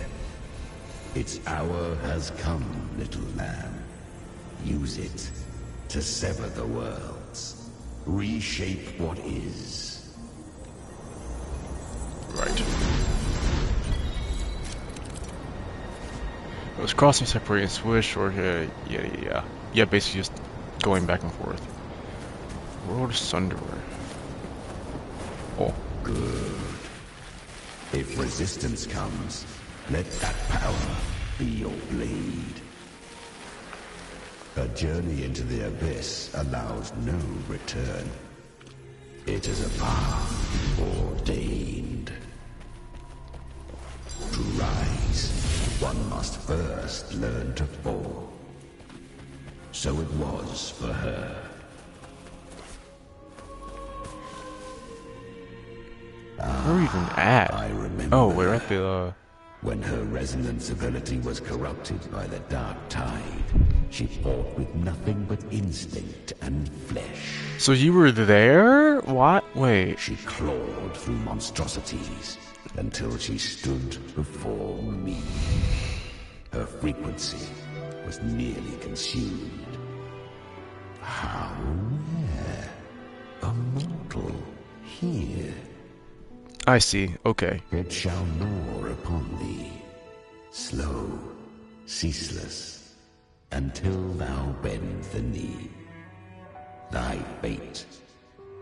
Its hour has come, little lamb. Use it to sever the worlds. Reshape what is. Right. It was crossing, separating, swish, or yeah, basically just going back and forth. World Sunderer. Oh. Good. If resistance comes, Let that power be your blade. A journey into the abyss allows no return. It is a path ordained. To rise, one must first learn to fall. So it was for her. Where are we even at? I remember. Oh, we're at the When her resonance ability was corrupted by the dark tide, she fought with nothing but instinct and flesh. So you were there? What? Wait. She clawed through monstrosities until she stood before me. Her frequency was nearly consumed. How rare. A mortal here. I see. Okay. It shall gnaw upon thee, slow, ceaseless, until thou bend the knee. Thy fate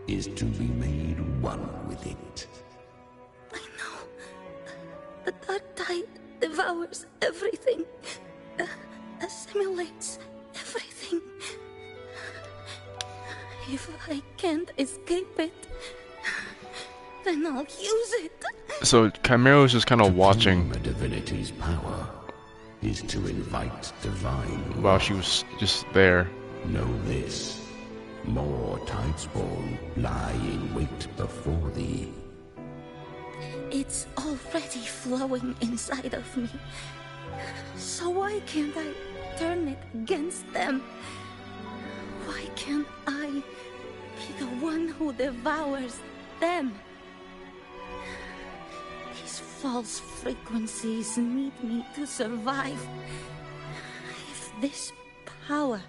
is to be made one with it. The dark tide devours everything, assimilates everything. If I can't escape it, then I'll use it. So Chimera was just kind of watching. A divinity's power is to invite divine. While she was just there. Know this: more tidespawn lie in wait before thee. It's already flowing inside of me. So why can't I turn it against them? Why can't I be the one who devours them? These false frequencies need me to survive. If this power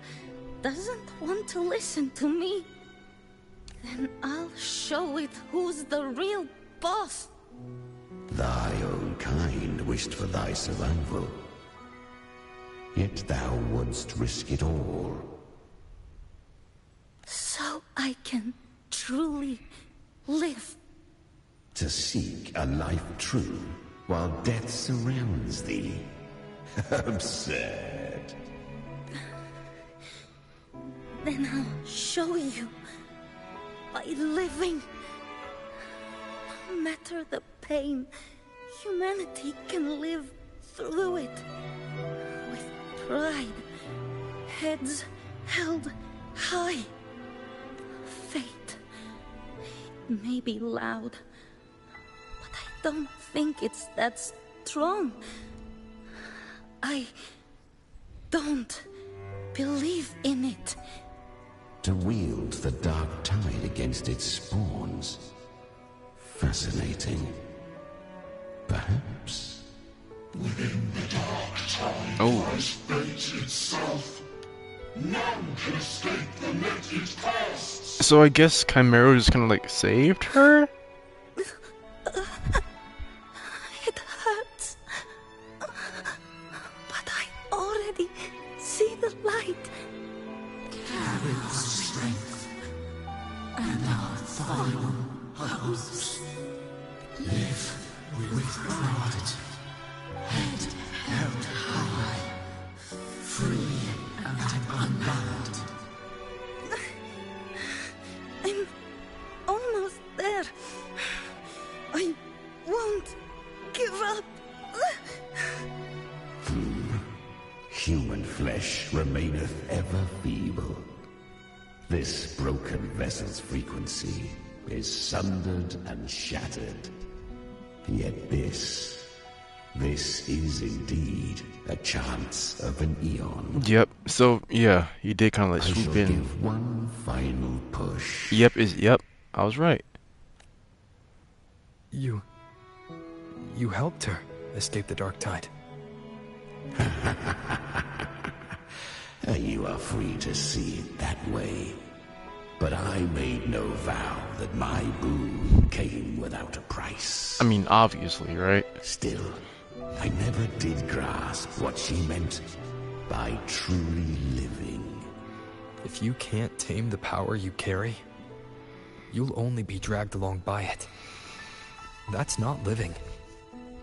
doesn't want to listen to me, then I'll show it who's the real boss. Thy own kind wished for thy survival. Yet thou wouldst risk it all. So I can truly live. To seek a life true while death surrounds thee. Absurd. Then I'll show you by living. No matter the pain, humanity can live through it. With pride, heads held high. Fate may be loud, but I don't think it's that strong. I don't believe in it. To wield the dark tide against its spawns. Fascinating. Perhaps. Within the dark tide lies fate itself. None can escape the net it casts. So I guess Chimera just kind of like saved her? It hurts. But I already see the light. Carry our strength and our final hopes. Live with pride, head held high, free and unbound. I'm almost there. I won't give up. Human flesh remaineth ever feeble. This broken vessel's frequency is sundered and shattered. Yet this is indeed a chance of an eon. Yep. So yeah, he did kind of like swoop in. Give one final push. Yep. I was right. You helped her escape the dark tide. You are free to see it that way. But I made no vow that my boon came without a price. I mean, obviously, right? Still, I never did grasp what she meant by truly living. If you can't tame the power you carry, you'll only be dragged along by it. That's not living.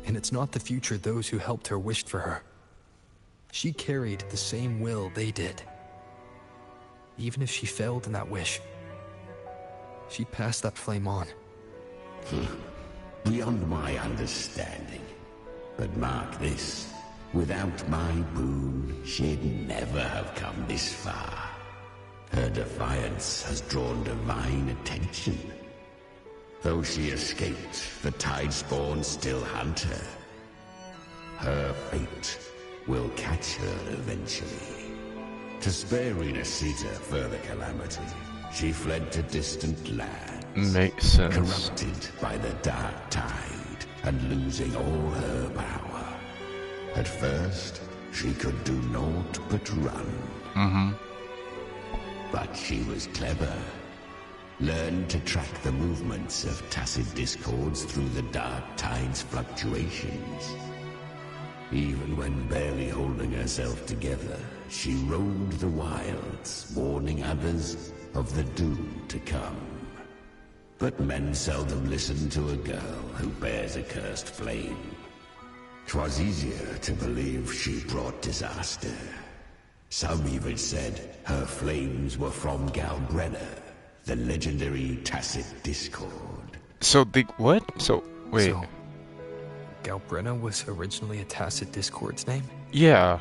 And it's not the future those who helped her wished for her. She carried the same will they did. Even if she failed in that wish, she passed that flame on. Beyond my understanding. But mark this, without my boon, she'd never have come this far. Her defiance has drawn divine attention. Though she escaped, the Tidespawn still hunt her. Her fate will catch her eventually. To spare Renacita further calamity, she fled to distant lands. Makes sense. Corrupted by the dark tide and losing all her power. At first, she could do naught but run. But she was clever. Learned to track the movements of tacit discords through the dark tide's fluctuations. Even when barely holding herself together, she roamed the wilds, warning others of the doom to come. But men seldom listen to a girl who bears a cursed flame. 'Twas easier to believe she brought disaster. Some even said her flames were from Galbrenna, the legendary tacit discord. So the what? So wait. So, Galbrenna was originally a tacit discord's name? Yeah.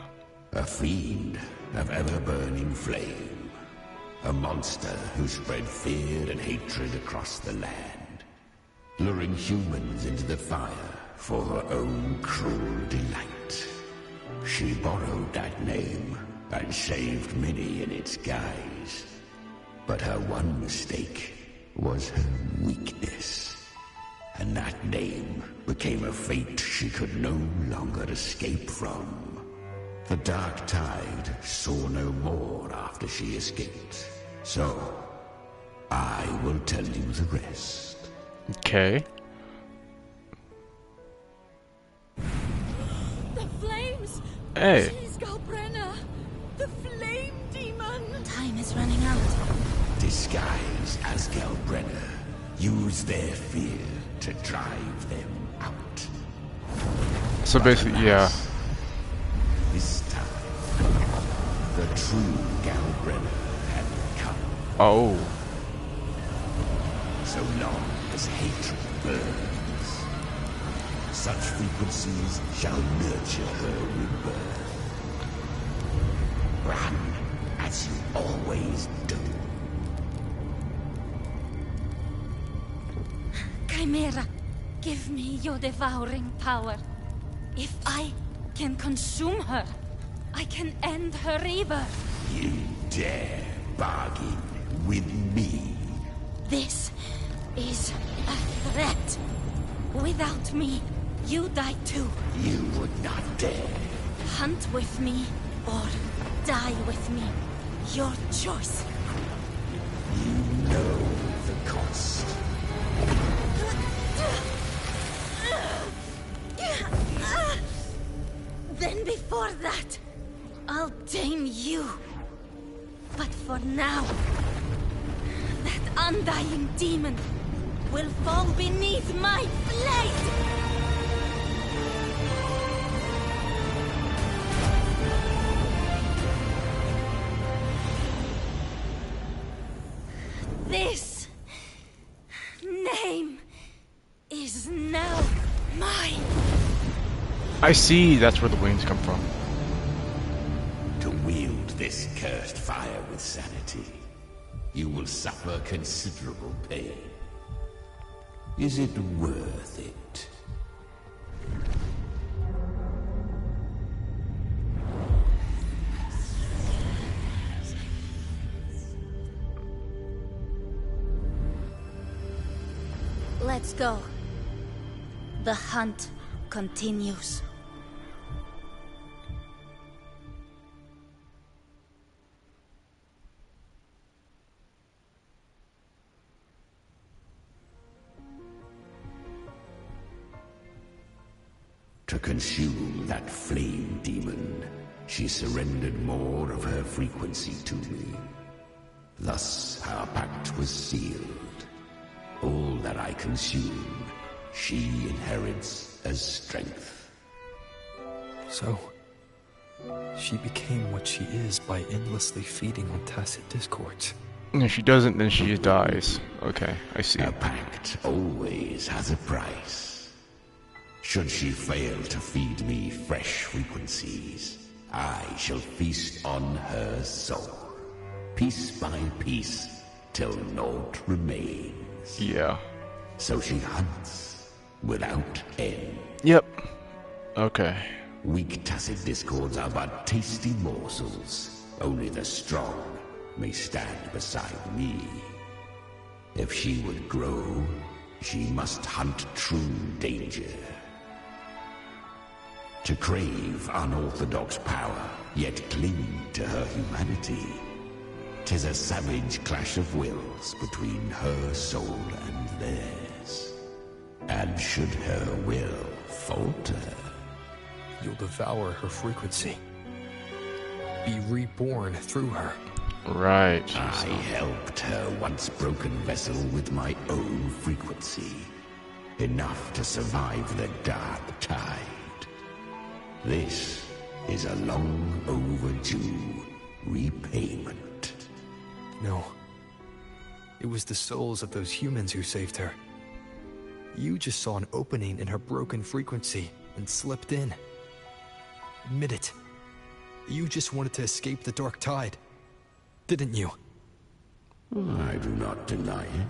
A fiend of ever-burning flame. A monster who spread fear and hatred across the land, luring humans into the fire for her own cruel delight. She borrowed that name and saved many in its guise. But her one mistake was her weakness. And that name became a fate she could no longer escape from. The dark tide saw no more after she escaped. So, I will tell you the rest. Okay. The flames! Hey. She's Galbrenna! The flame demon! Time is running out. Disguised as Galbrenna, use their fear to drive them out. So basically, yeah. This time, the true Galbrenna had come. Oh. So long as hatred burns, such frequencies shall nurture her rebirth. Run as you always do. Chimera, give me your devouring power. If I can consume her, I can end her rebirth. You dare bargain with me? This is a threat. Without me, you die too. You would not dare. Hunt with me or die with me. Your choice. You know the cost. Then before that, I'll tame you. But for now, that undying demon will fall beneath my blade! This name is now mine. I see, that's where the wings come from. To wield this cursed fire with sanity, you will suffer considerable pain. Is it worth it? Let's go. The hunt continues. To consume that flame demon, she surrendered more of her frequency to me. Thus, our pact was sealed. All that I consume she inherits as strength. So, she became what she is by endlessly feeding on tacit discords. And if she doesn't, then she dies. Okay, I see. A pact always has a price. Should she fail to feed me fresh frequencies, I shall feast on her soul, piece by piece, till naught remains. Yeah. So she hunts without end. Yep. Okay. Weak tacit discords are but tasty morsels. Only the strong may stand beside me. If she would grow, she must hunt true danger. To crave unorthodox power, yet cling to her humanity. 'Tis a savage clash of wills between her soul and theirs. And should her will falter, you'll devour her frequency. Be reborn through her. Right. I helped her once broken vessel with my own frequency. Enough to survive the dark tide. This is a long overdue repayment. No. It was the souls of those humans who saved her. You just saw an opening in her broken frequency and slipped in. Admit it. You just wanted to escape the dark tide, didn't you? I do not deny it.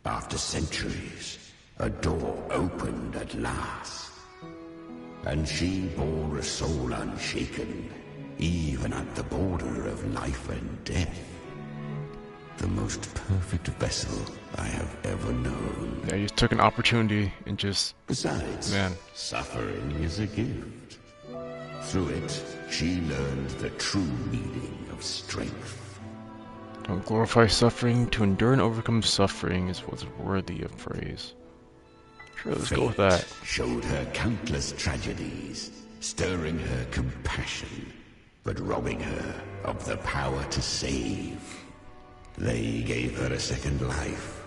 After centuries, a door opened at last. And she bore a soul unshaken, even at the border of life and death. The most perfect vessel I have ever known. Yeah, you took an opportunity and just... Besides, man, suffering is a gift. Through it, she learned the true meaning of strength. Don't glorify suffering. To endure and overcome suffering is what's worthy of praise. Sure, let's go with that. Showed her countless tragedies, stirring her compassion, but robbing her of the power to save. They gave her a second life,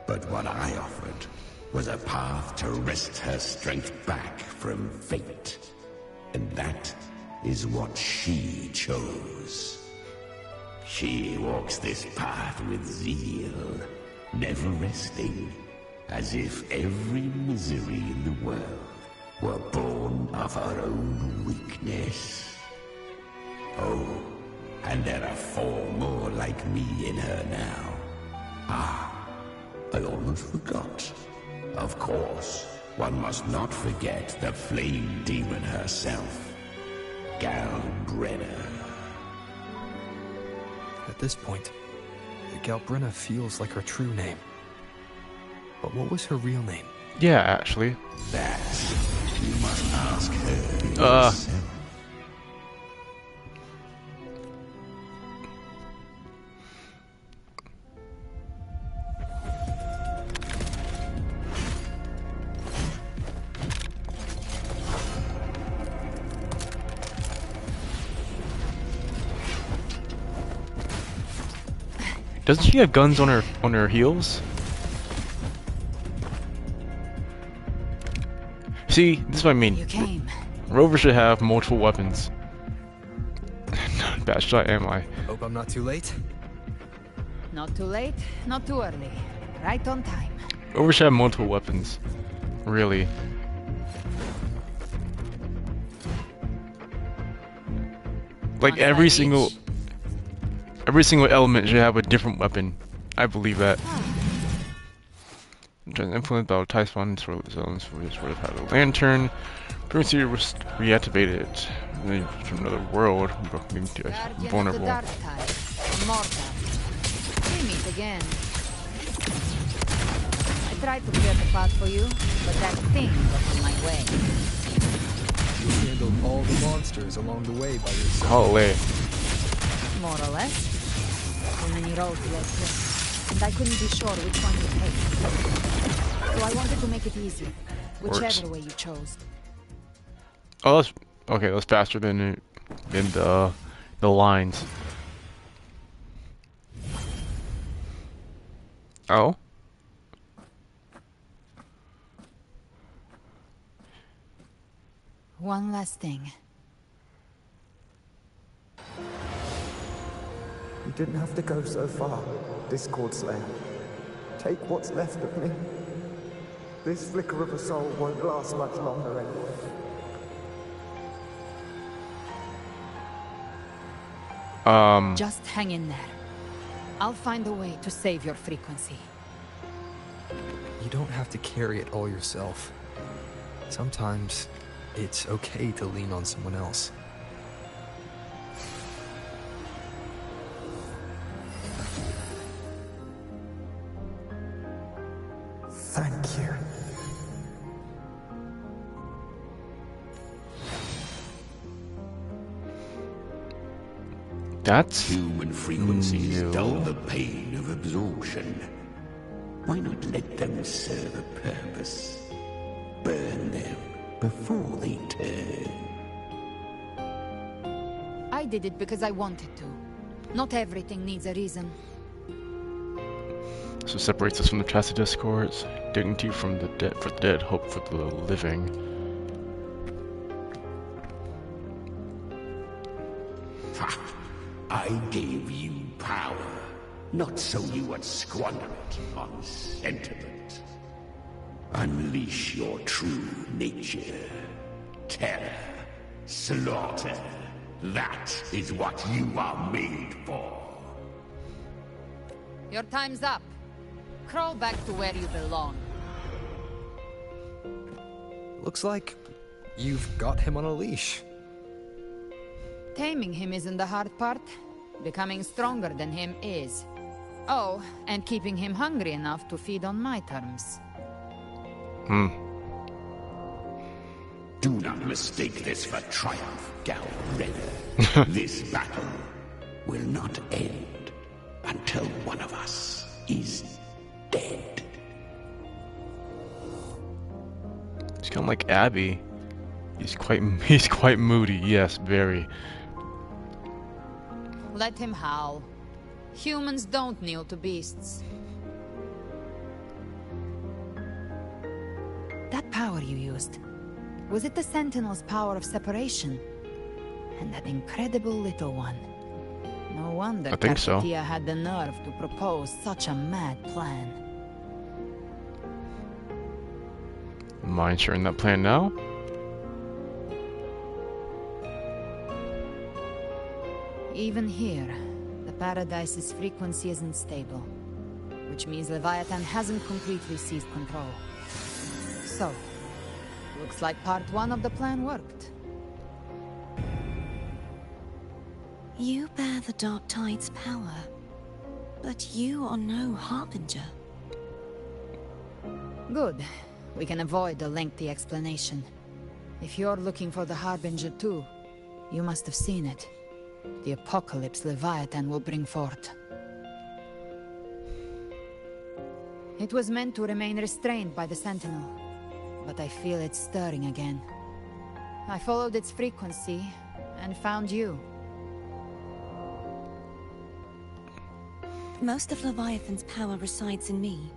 but what I offered was a path to wrest her strength back from fate. And that is what she chose. She walks this path with zeal, never resting, as if every misery in the world were born of her own weakness. Oh, and there are 4 more like me in her now. Ah, I almost forgot. Of course, one must not forget the flame demon herself, Galbrenna. At this point, Galbrenna feels like her true name. But what was her real name? Yeah, actually. That you must ask her yourself. Doesn't she have guns on her heels? See, this is what I mean. You came. Rover should have multiple weapons. Bad shot am I? Hope I'm not too late. Not too late, not too early. Right on time. Rover should have multiple weapons. Really. Like every single element should have a different weapon. I believe that. Influenced by tie spawn sort of zones for this sort of have a lantern. Frequency was reactivated. Then from another world, being vulnerable. We meet again. I tried to clear the path for you, but that thing got in my way. You handled all the monsters along the way by yourself. Holy. More or less. So many roads led here, and I couldn't be sure which one to take. So I wanted to make it easy, whichever way you chose. Oh, that's okay. That's faster than the lines. one last thing. You didn't have to go so far, Discord Slayer. Take what's left of me. This flicker of a soul won't last much longer anyway. Just hang in there. I'll find a way to save your frequency. You don't have to carry it all yourself. Sometimes it's okay to lean on someone else. Thank you. That's human frequencies new. dull the pain of absorption. Why not let them serve a purpose? Burn them before they turn. I did it because I wanted to. Not everything needs a reason. So separates us from the chassis discords, dignity from the dead for the dead, hope for the living. Ha! I gave you power, not so you would squander it on sentiment. Unleash your true nature. Terror, slaughter. That is what you are made for. Your time's up. Crawl back to where you belong. Looks like you've got him on a leash. Taming him isn't the hard part. Becoming stronger than him is. Oh, and keeping him hungry enough to feed on my terms. Do not mistake this for triumph, WEREN. This battle will not end until one of us is dead. He's kind of like Abby. He's quite moody. Yes, very. Let him howl. Humans don't kneel to beasts. That power you used, was it the Sentinel's power of separation? And that incredible little one. No wonder I think so. Pt2 had the nerve to propose such a mad plan. Mind sharing that plan now? Even here, the Paradise's frequency isn't stable, which means Leviathan hasn't completely seized control. So, looks like part 1 of the plan worked. You bear the Dark Tide's power, but you are no Harbinger. Good. We can avoid a lengthy explanation. If you're looking for the Harbinger too, you must have seen it. The apocalypse Leviathan will bring forth. It was meant to remain restrained by the Sentinel, but I feel it stirring again. I followed its frequency and found you. Most of Leviathan's power resides in me,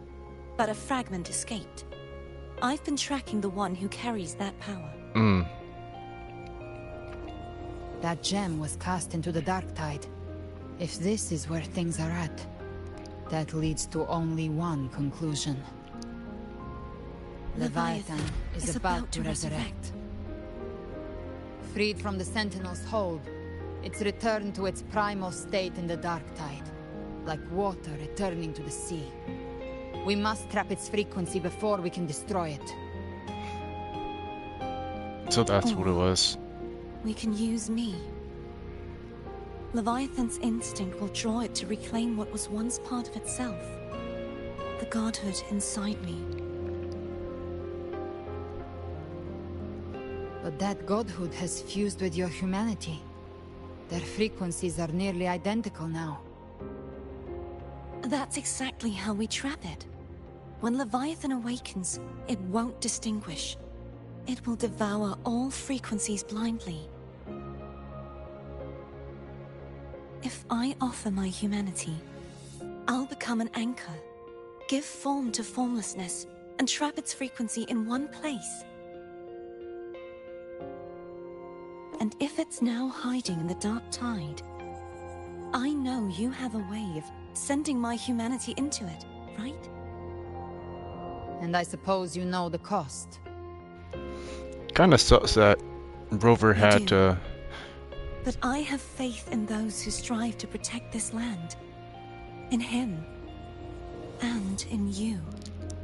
but a fragment escaped. I've been tracking the one who carries that power. That gem was cast into the Dark Tide. If this is where things are at, that leads to only one conclusion. Leviathan is about to resurrect. Freed from the Sentinel's hold, it's returned to its primal state in the Dark Tide, like water returning to the sea. We must trap its frequency before we can destroy it. So that's what it was. We can use me. Leviathan's instinct will draw it to reclaim what was once part of itself. The godhood inside me. But that godhood has fused with your humanity. Their frequencies are nearly identical now. That's exactly how we trap it. When Leviathan awakens, it won't distinguish. It will devour all frequencies blindly. If I offer my humanity, I'll become an anchor, give form to formlessness, and trap its frequency in one place. And if it's now hiding in the dark tide, I know you have a way of sending my humanity into it, right? And I suppose you know the cost. Kinda sucks that Rover had to... But I have faith in those who strive to protect this land. In him. And in you.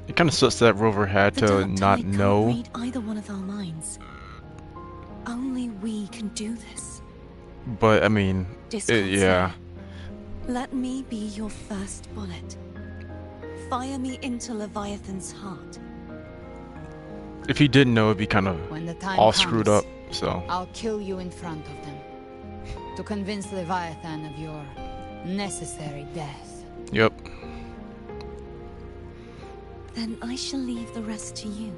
It kinda sucks that Rover had to not know. Can't read either one of our minds. Only we can do this. But, I mean, yeah. Let me be your first bullet. Fire me into Leviathan's heart. If he didn't know, it'd be kind of all screwed up, so. I'll kill you in front of them. To convince Leviathan of your necessary death. Yep. Then I shall leave the rest to you.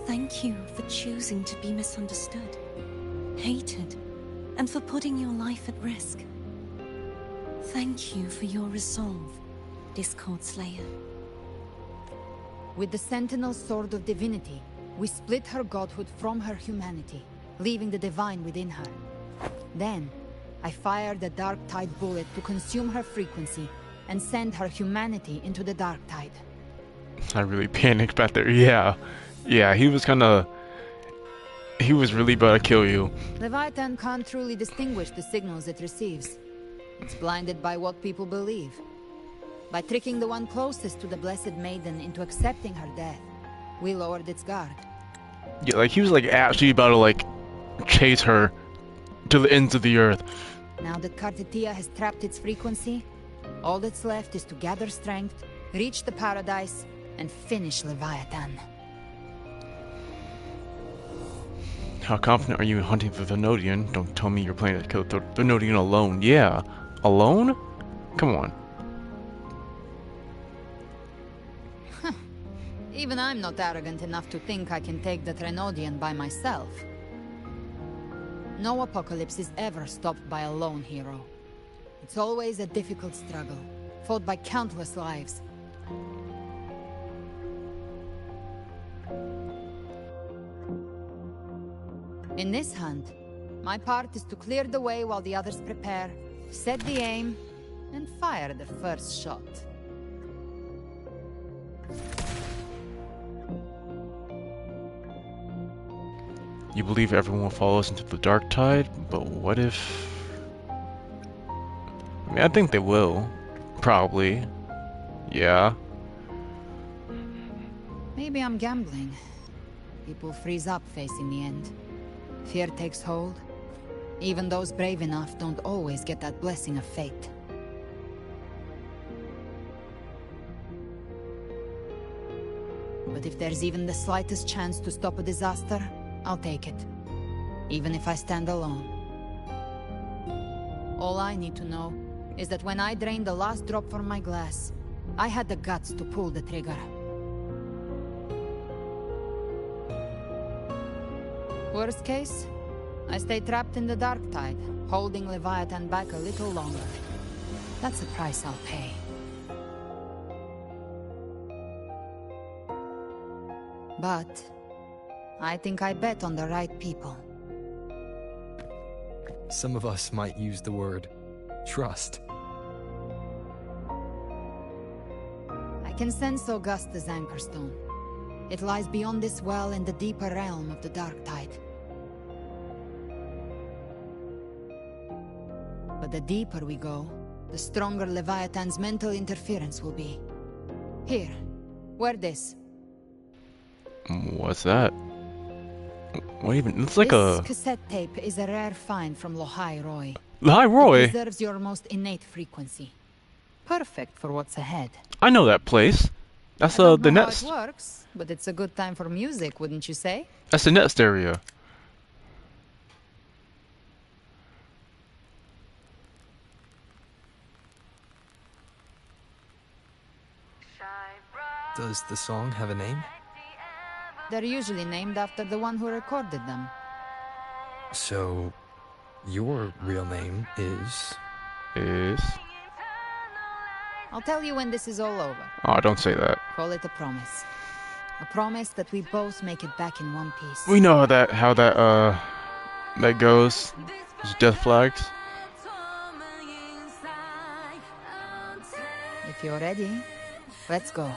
Thank you for choosing to be misunderstood, hated, and for putting your life at risk. Thank you for your resolve, Discord Slayer. With the Sentinel Sword of Divinity, we split her godhood from her humanity, leaving the divine within her. Then, I fired the Dark Tide bullet to consume her frequency and send her humanity into the Dark Tide. I really panicked back there. Yeah. Yeah, he was kinda... He was really about to kill you. Leviathan can't truly distinguish the signals it receives. It's blinded by what people believe. By tricking the one closest to the Blessed Maiden into accepting her death, we lowered its guard. Yeah, like, he was, like, actually about to, like, chase her to the ends of the earth. Now that Kartetia has trapped its frequency, all that's left is to gather strength, reach the paradise, and finish Leviathan. How confident are you in hunting the Thenodian? Don't tell me you're planning to kill the Thenodian alone. Yeah. Alone? Come on. Even I'm not arrogant enough to think I can take the Thenodian by myself. No apocalypse is ever stopped by a lone hero. It's always a difficult struggle, fought by countless lives. In this hunt, my part is to clear the way while the others prepare, set the aim, and fire the first shot. You believe everyone will follow us into the Dark Tide, but what if... I mean, I think they will. Probably. Yeah. Maybe I'm gambling. People freeze up facing the end. Fear takes hold. Even those brave enough don't always get that blessing of fate. But if there's even the slightest chance to stop a disaster, I'll take it. Even if I stand alone. All I need to know is that when I drained the last drop from my glass, I had the guts to pull the trigger. Worst case, I stay trapped in the Dark Tide, holding Leviathan back a little longer. That's the price I'll pay. But I think I bet on the right people. Some of us might use the word trust. I can sense Augusta's Anchorstone. It lies beyond this well in the deeper realm of the Dark Tide. But the deeper we go, the stronger Leviathan's mental interference will be. Here, wear this. What's that? What even? It's like a... This cassette tape is a rare find from Lohai Roy. Lohai Roy? It preserves your most innate frequency. Perfect for what's ahead. I know that place. That's the next... It works, but it's a good time for music, wouldn't you say? That's the next area. Does the song have a name? They're usually named after the one who recorded them. So, your real name is... I'll tell you when this is all over. Oh, don't say that. Call it a promise. A promise that we both make it back in one piece. We know how that that goes. There's death flags. If you're ready, let's go.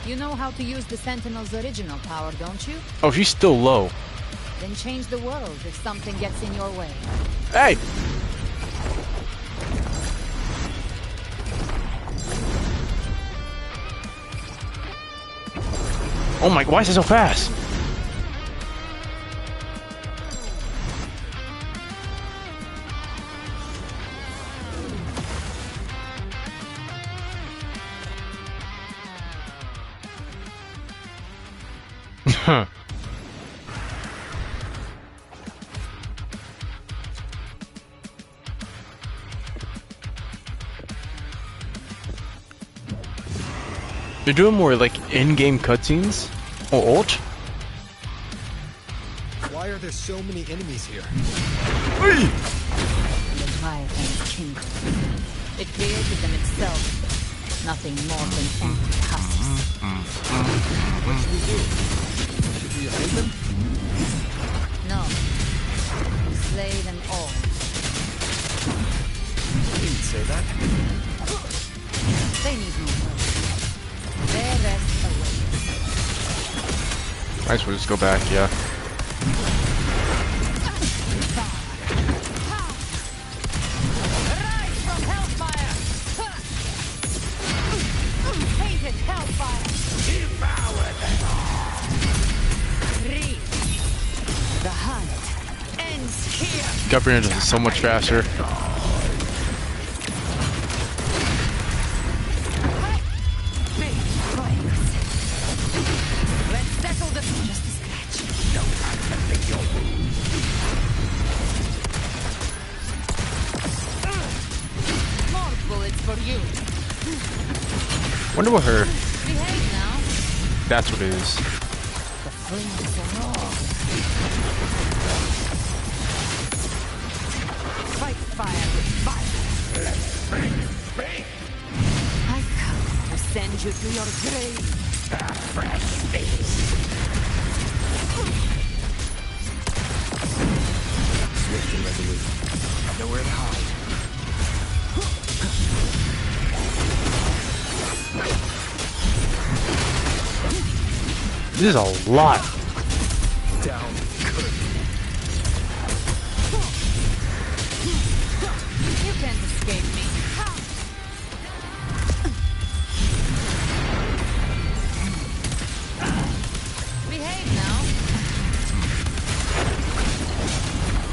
You know how to use the Sentinel's original power, don't you? Oh, she's still low. Then change the world if something gets in your way. Hey! Oh my, why is it so fast? Huh. They're doing more like in-game cutscenes? Or ult? Why are there so many enemies here? The Leviathan's kingdom. It created them itself. Nothing more than empty husks. What should we do? Should we hold them? No. Slay them all. You didn't say that. They need no help. Their rest awaits. Might as well just go back, yeah. Rise from hellfire! Painted hellfire! Devour them all! Reach! The hunt ends here! Governor does it so much faster. Let's settle the... Just a scratch. No time to lick your wounds. More bullets for you. Wonder what her... Behave now. That's what it is. The flames are all. Fight fire with fire. Let's speak. I come to send you to your grave. A fresh face. Swift and resolute. Nowhere to hide. This is a lot. Down. Good. You can't escape me. Behave now.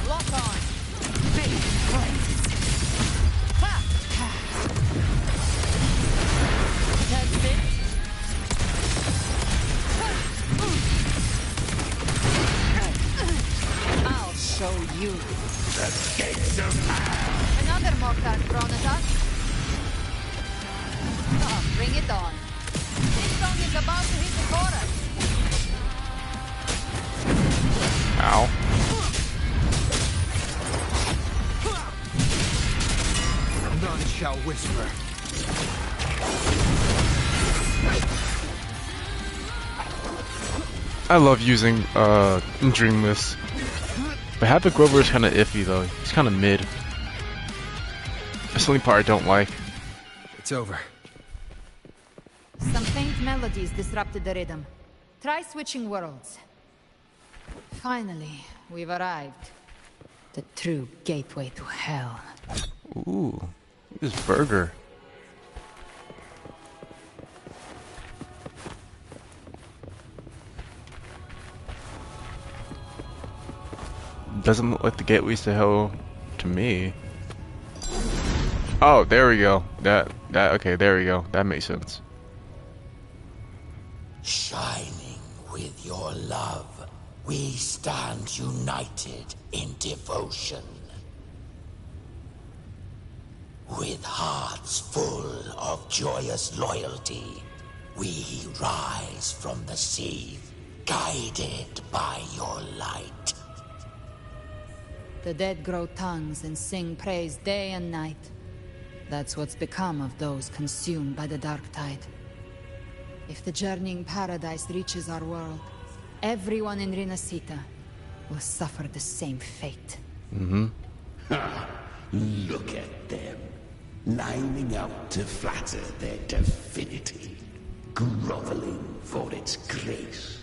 Lock on. Big friends. Ha! That's it. I'll show you. The gates of hell. Another mortar thrown at us. Oh, bring it on. This song is about to hit the chorus. Ow. None shall whisper. I love using Dreamless. But Havoc Rover is kinda iffy though. He's kinda mid. That's the only part I don't like. It's over. Some faint melodies disrupted the rhythm. Try switching worlds. Finally, we've arrived. The true gateway to hell. Ooh, this burger. Doesn't look like the gateways to hell to me. Oh, there we go. Okay, there we go. That makes sense. Shining with your love, we stand united in devotion. With hearts full of joyous loyalty, We rise from the sea, guided by your light. The dead grow tongues and sing praise day and night. That's what's become of those consumed by the dark tide. If the journeying paradise reaches our world, everyone in Rinascita will suffer the same fate. Look at them, lining up to flatter their divinity, groveling for its grace.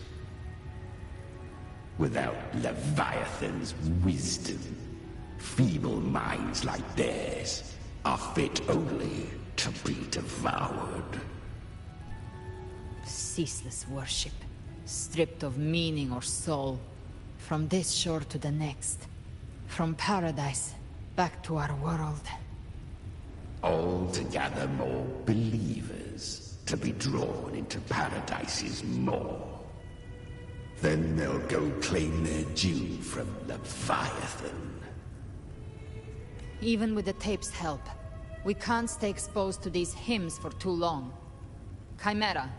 Without Leviathan's wisdom, feeble minds like theirs are fit only to be devoured. Ceaseless worship, stripped of meaning or soul, from this shore to the next, from paradise back to our world. All to gather more believers to be drawn into Paradise's maw. Then they'll go claim their due from Leviathan. Even with the tape's help, we can't stay exposed to these hymns for too long. Chimera.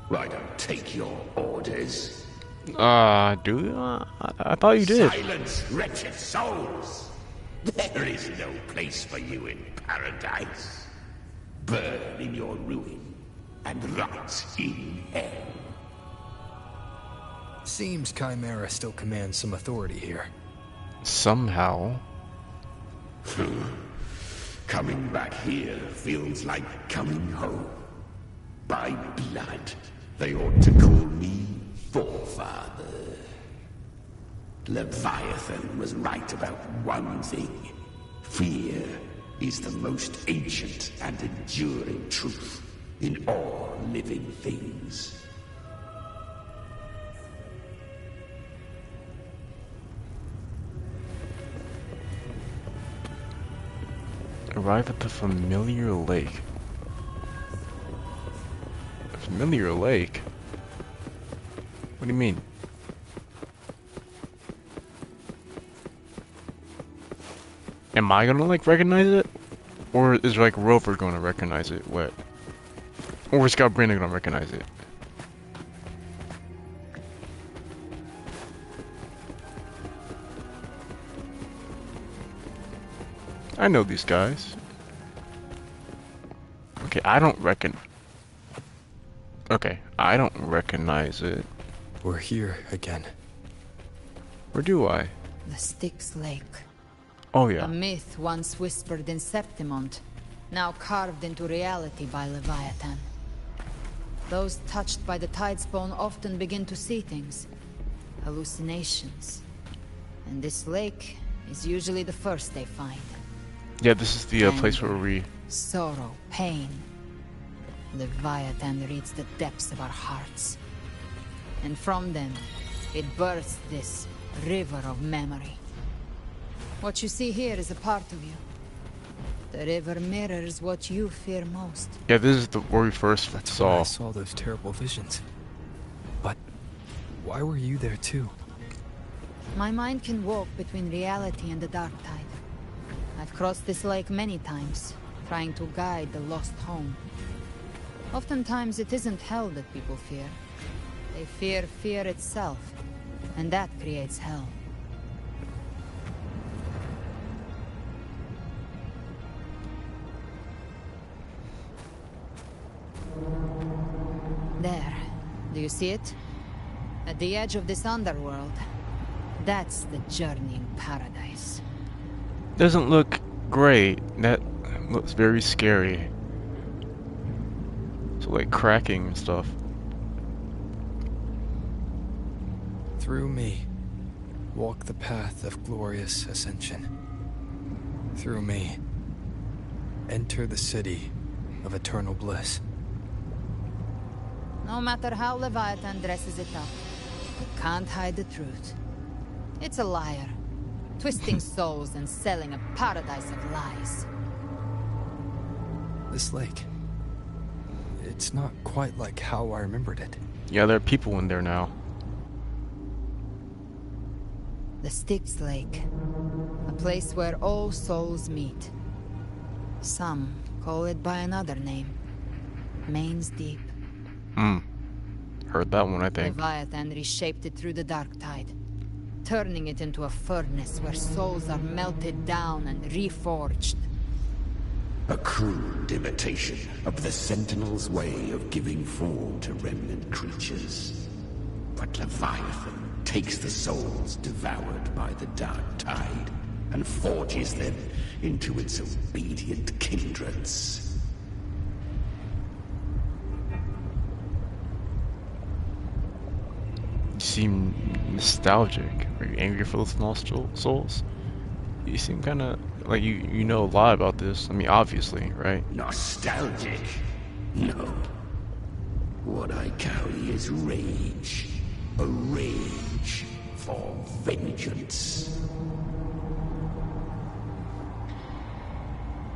I don't take your orders. Do you? I thought you did. Silence, wretched souls! There is no place for you in paradise. Burn in your ruin, and rot in hell. Seems Chimera still commands some authority here. Somehow. Coming back here feels like coming home. By blood, they ought to call me Forefather. Leviathan was right about one thing. Fear is the most ancient and enduring truth in all living things. Arrive at the familiar lake. A familiar lake? What do you mean? Am I gonna like recognize it? Or is like Rover gonna recognize it? What? Or is Scott Brandon gonna recognize it? I know these guys. Okay, I don't recognize it. We're here again. Where do I? The Styx Lake. Oh yeah. A myth once whispered in Septimont, now carved into reality by Leviathan. Those touched by the Tidespawn often begin to see things. Hallucinations. And this lake is usually the first they find. Yeah, this is the place where we... Sorrow, pain. Leviathan reads the depths of our hearts. And from them, it births this river of memory. What you see here is a part of you. The river mirrors what you fear most. Yeah, this is where we first saw. I saw those terrible visions. But why were you there too? My mind can walk between reality and the dark tide. I've crossed this lake many times, trying to guide the lost home. Oftentimes it isn't hell that people fear. They fear fear itself, and that creates hell. There. Do you see it? At the edge of this underworld. That's the journeying paradise. Doesn't look great. That looks very scary. So like cracking and stuff. Through me, walk the path of glorious ascension. Through me, enter the city of eternal bliss. No matter how Leviathan dresses it up, it can't hide the truth. It's a liar, twisting souls and selling a paradise of lies. This lake, it's not quite like how I remembered it. Yeah, there are people in there now. The Styx Lake, a place where all souls meet. Some call it by another name, Main's Deep. Heard that one, I think. Leviathan reshaped it through the dark tide, turning it into a furnace where souls are melted down and reforged. A crude imitation of the Sentinel's way of giving form to remnant creatures. But Leviathan takes the souls devoured by the dark tide and forges them into its obedient kindreds. You seem nostalgic. Are you angry for those lost souls? You seem kind of like you know a lot about this. I mean, obviously, right? Nostalgic? No. What I carry is rage. A rage for vengeance.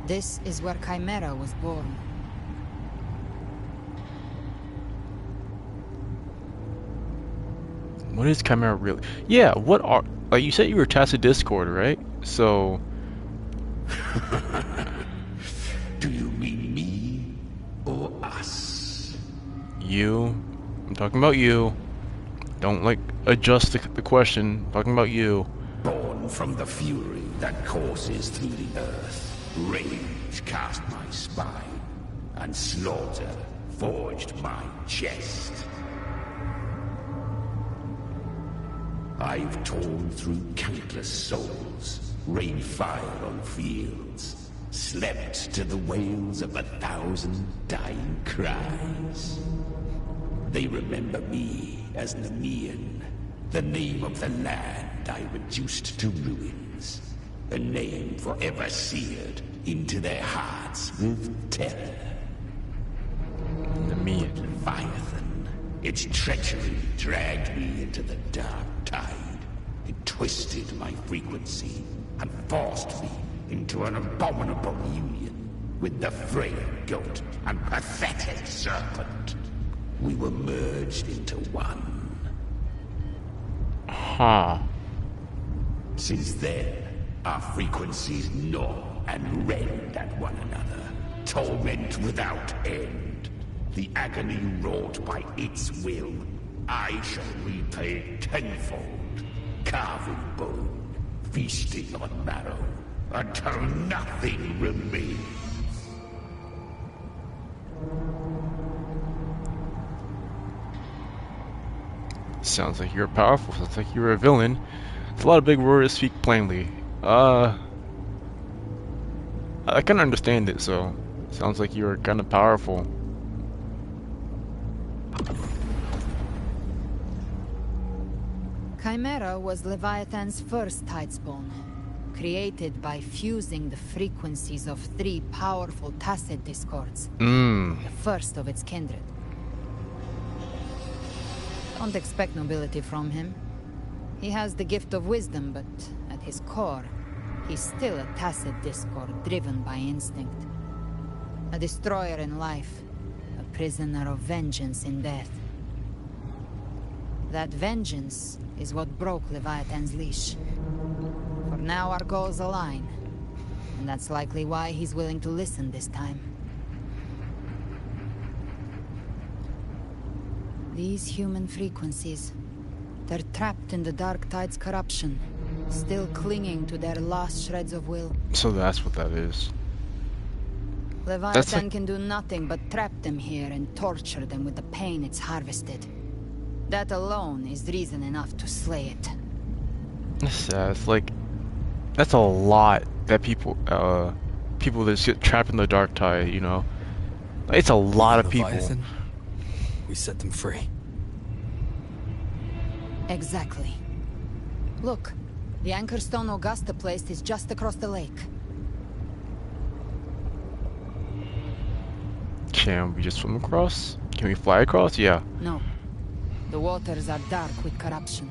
This is where Chimera was born. What is Chimera really? Yeah, what are... Like, you said you were Tacit Discord, right? So... Do you mean me or us? You. I'm talking about you. Don't, like, adjust the question. I'm talking about you. Born from the fury that courses through the earth, rage cast my spine, and slaughter forged my chest. I've torn through countless souls, rained fire on fields, slept to the wails of 1,000 dying cries. They remember me as Nemean, the name of the land I reduced to ruins, a name forever seared into their hearts with terror. Nemean. Leviathan, its treachery dragged me into the dark tide. It twisted my frequency and forced me into an abominable union with the frail goat and pathetic serpent. We were merged into one. Huh. Since then, our frequencies gnaw and rend at one another, torment without end. The agony wrought by its will, I shall repay tenfold, carving bone, feasting on marrow, until nothing remains. Sounds like you're powerful. Sounds like you're a villain. It's a lot of big words to speak plainly. I can understand it, so sounds like you're kind of powerful. Chimera was Leviathan's first tidespawn, created by fusing the frequencies of 3 powerful Tacit discords, the first of its kindred. Don't expect nobility from him. He has the gift of wisdom, but at his core, he's still a Tacit discord driven by instinct. A destroyer in life, a prisoner of vengeance in death. That vengeance is what broke Leviathan's leash. For now our goals align, and that's likely why he's willing to listen this time. These human frequencies, they're trapped in the Dark Tide's corruption, still clinging to their last shreds of will. So that's what that is. Leviathan can do nothing but trap them here and torture them with the pain it's harvested. That alone is reason enough to slay it. It's like, that's a lot that people that get trapped in the Dark Tide, you know? It's a lot of people. Leviathan? We set them free. Exactly. Look, the anchor stone Augusta placed is just across the lake. Can we just swim across? Can we fly across? Yeah. No. The waters are dark with corruption.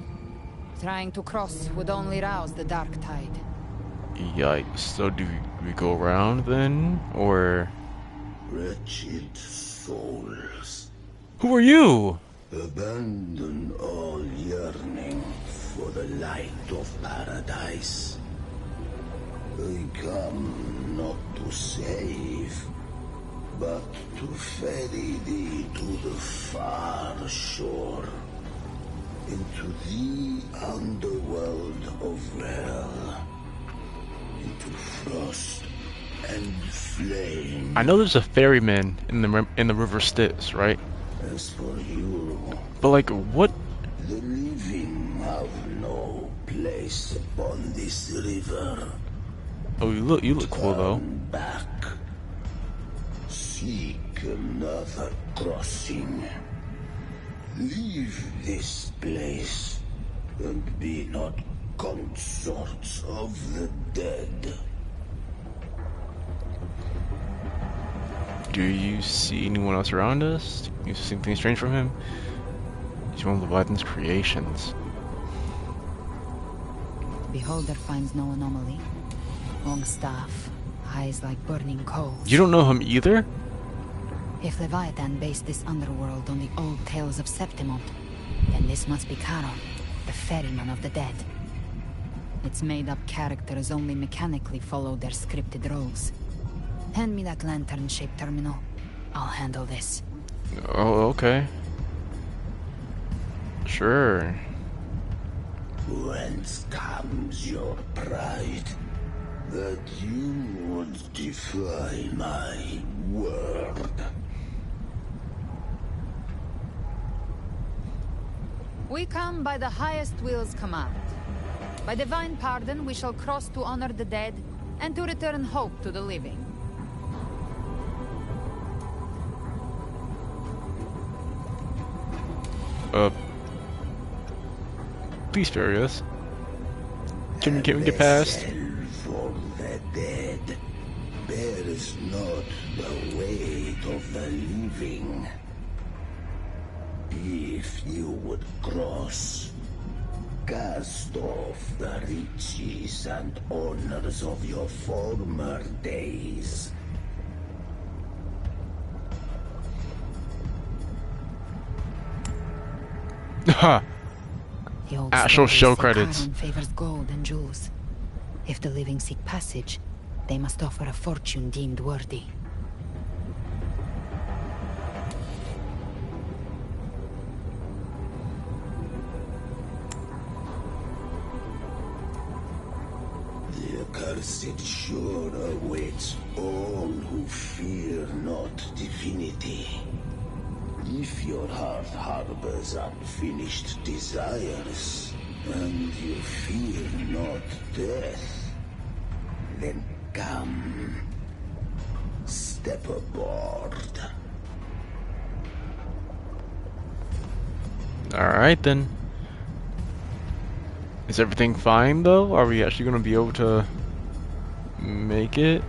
Trying to cross would only rouse the Dark Tide. Yikes. So do we go around then? Or... Wretched souls. Who are you? Abandon all yearning for the light of paradise. I come not to save, but to ferry thee to the far shore, into the underworld of hell, into frost and flame. I know there's a ferryman in the river Styx, right? As for you, but like, what? The living have no place upon this river. Oh, you look cool though. Back. Seek another crossing. Leave this place and be not consorts of the dead. Do you see anyone else around us? You see anything strange from him? He's one of Leviathan's creations. Beholder finds no anomaly. Long staff, eyes like burning coals. You don't know him either? If Leviathan based this underworld on the old tales of Septimont, then this must be Charon, the ferryman of the dead. Its made-up characters only mechanically follow their scripted roles. Hand me that lantern-shaped terminal. I'll handle this. Oh, okay. Sure. Whence comes your pride? That you would defy my word? We come by the highest will's command. By divine pardon, we shall cross to honor the dead and to return hope to the living. Please spare us. Can we get past? For the dead bears not the weight of the living. If you would cross, cast off the riches and honors of your former days. Ha! Actual show credits. Charon favors gold and jewels. If the living seek passage, they must offer a fortune deemed worthy. The accursed shore awaits all who fear not divinity. If your heart harbors unfinished desires, and you fear not death, then come, step aboard. Alright then. Is everything fine though? Are we actually gonna be able to make it?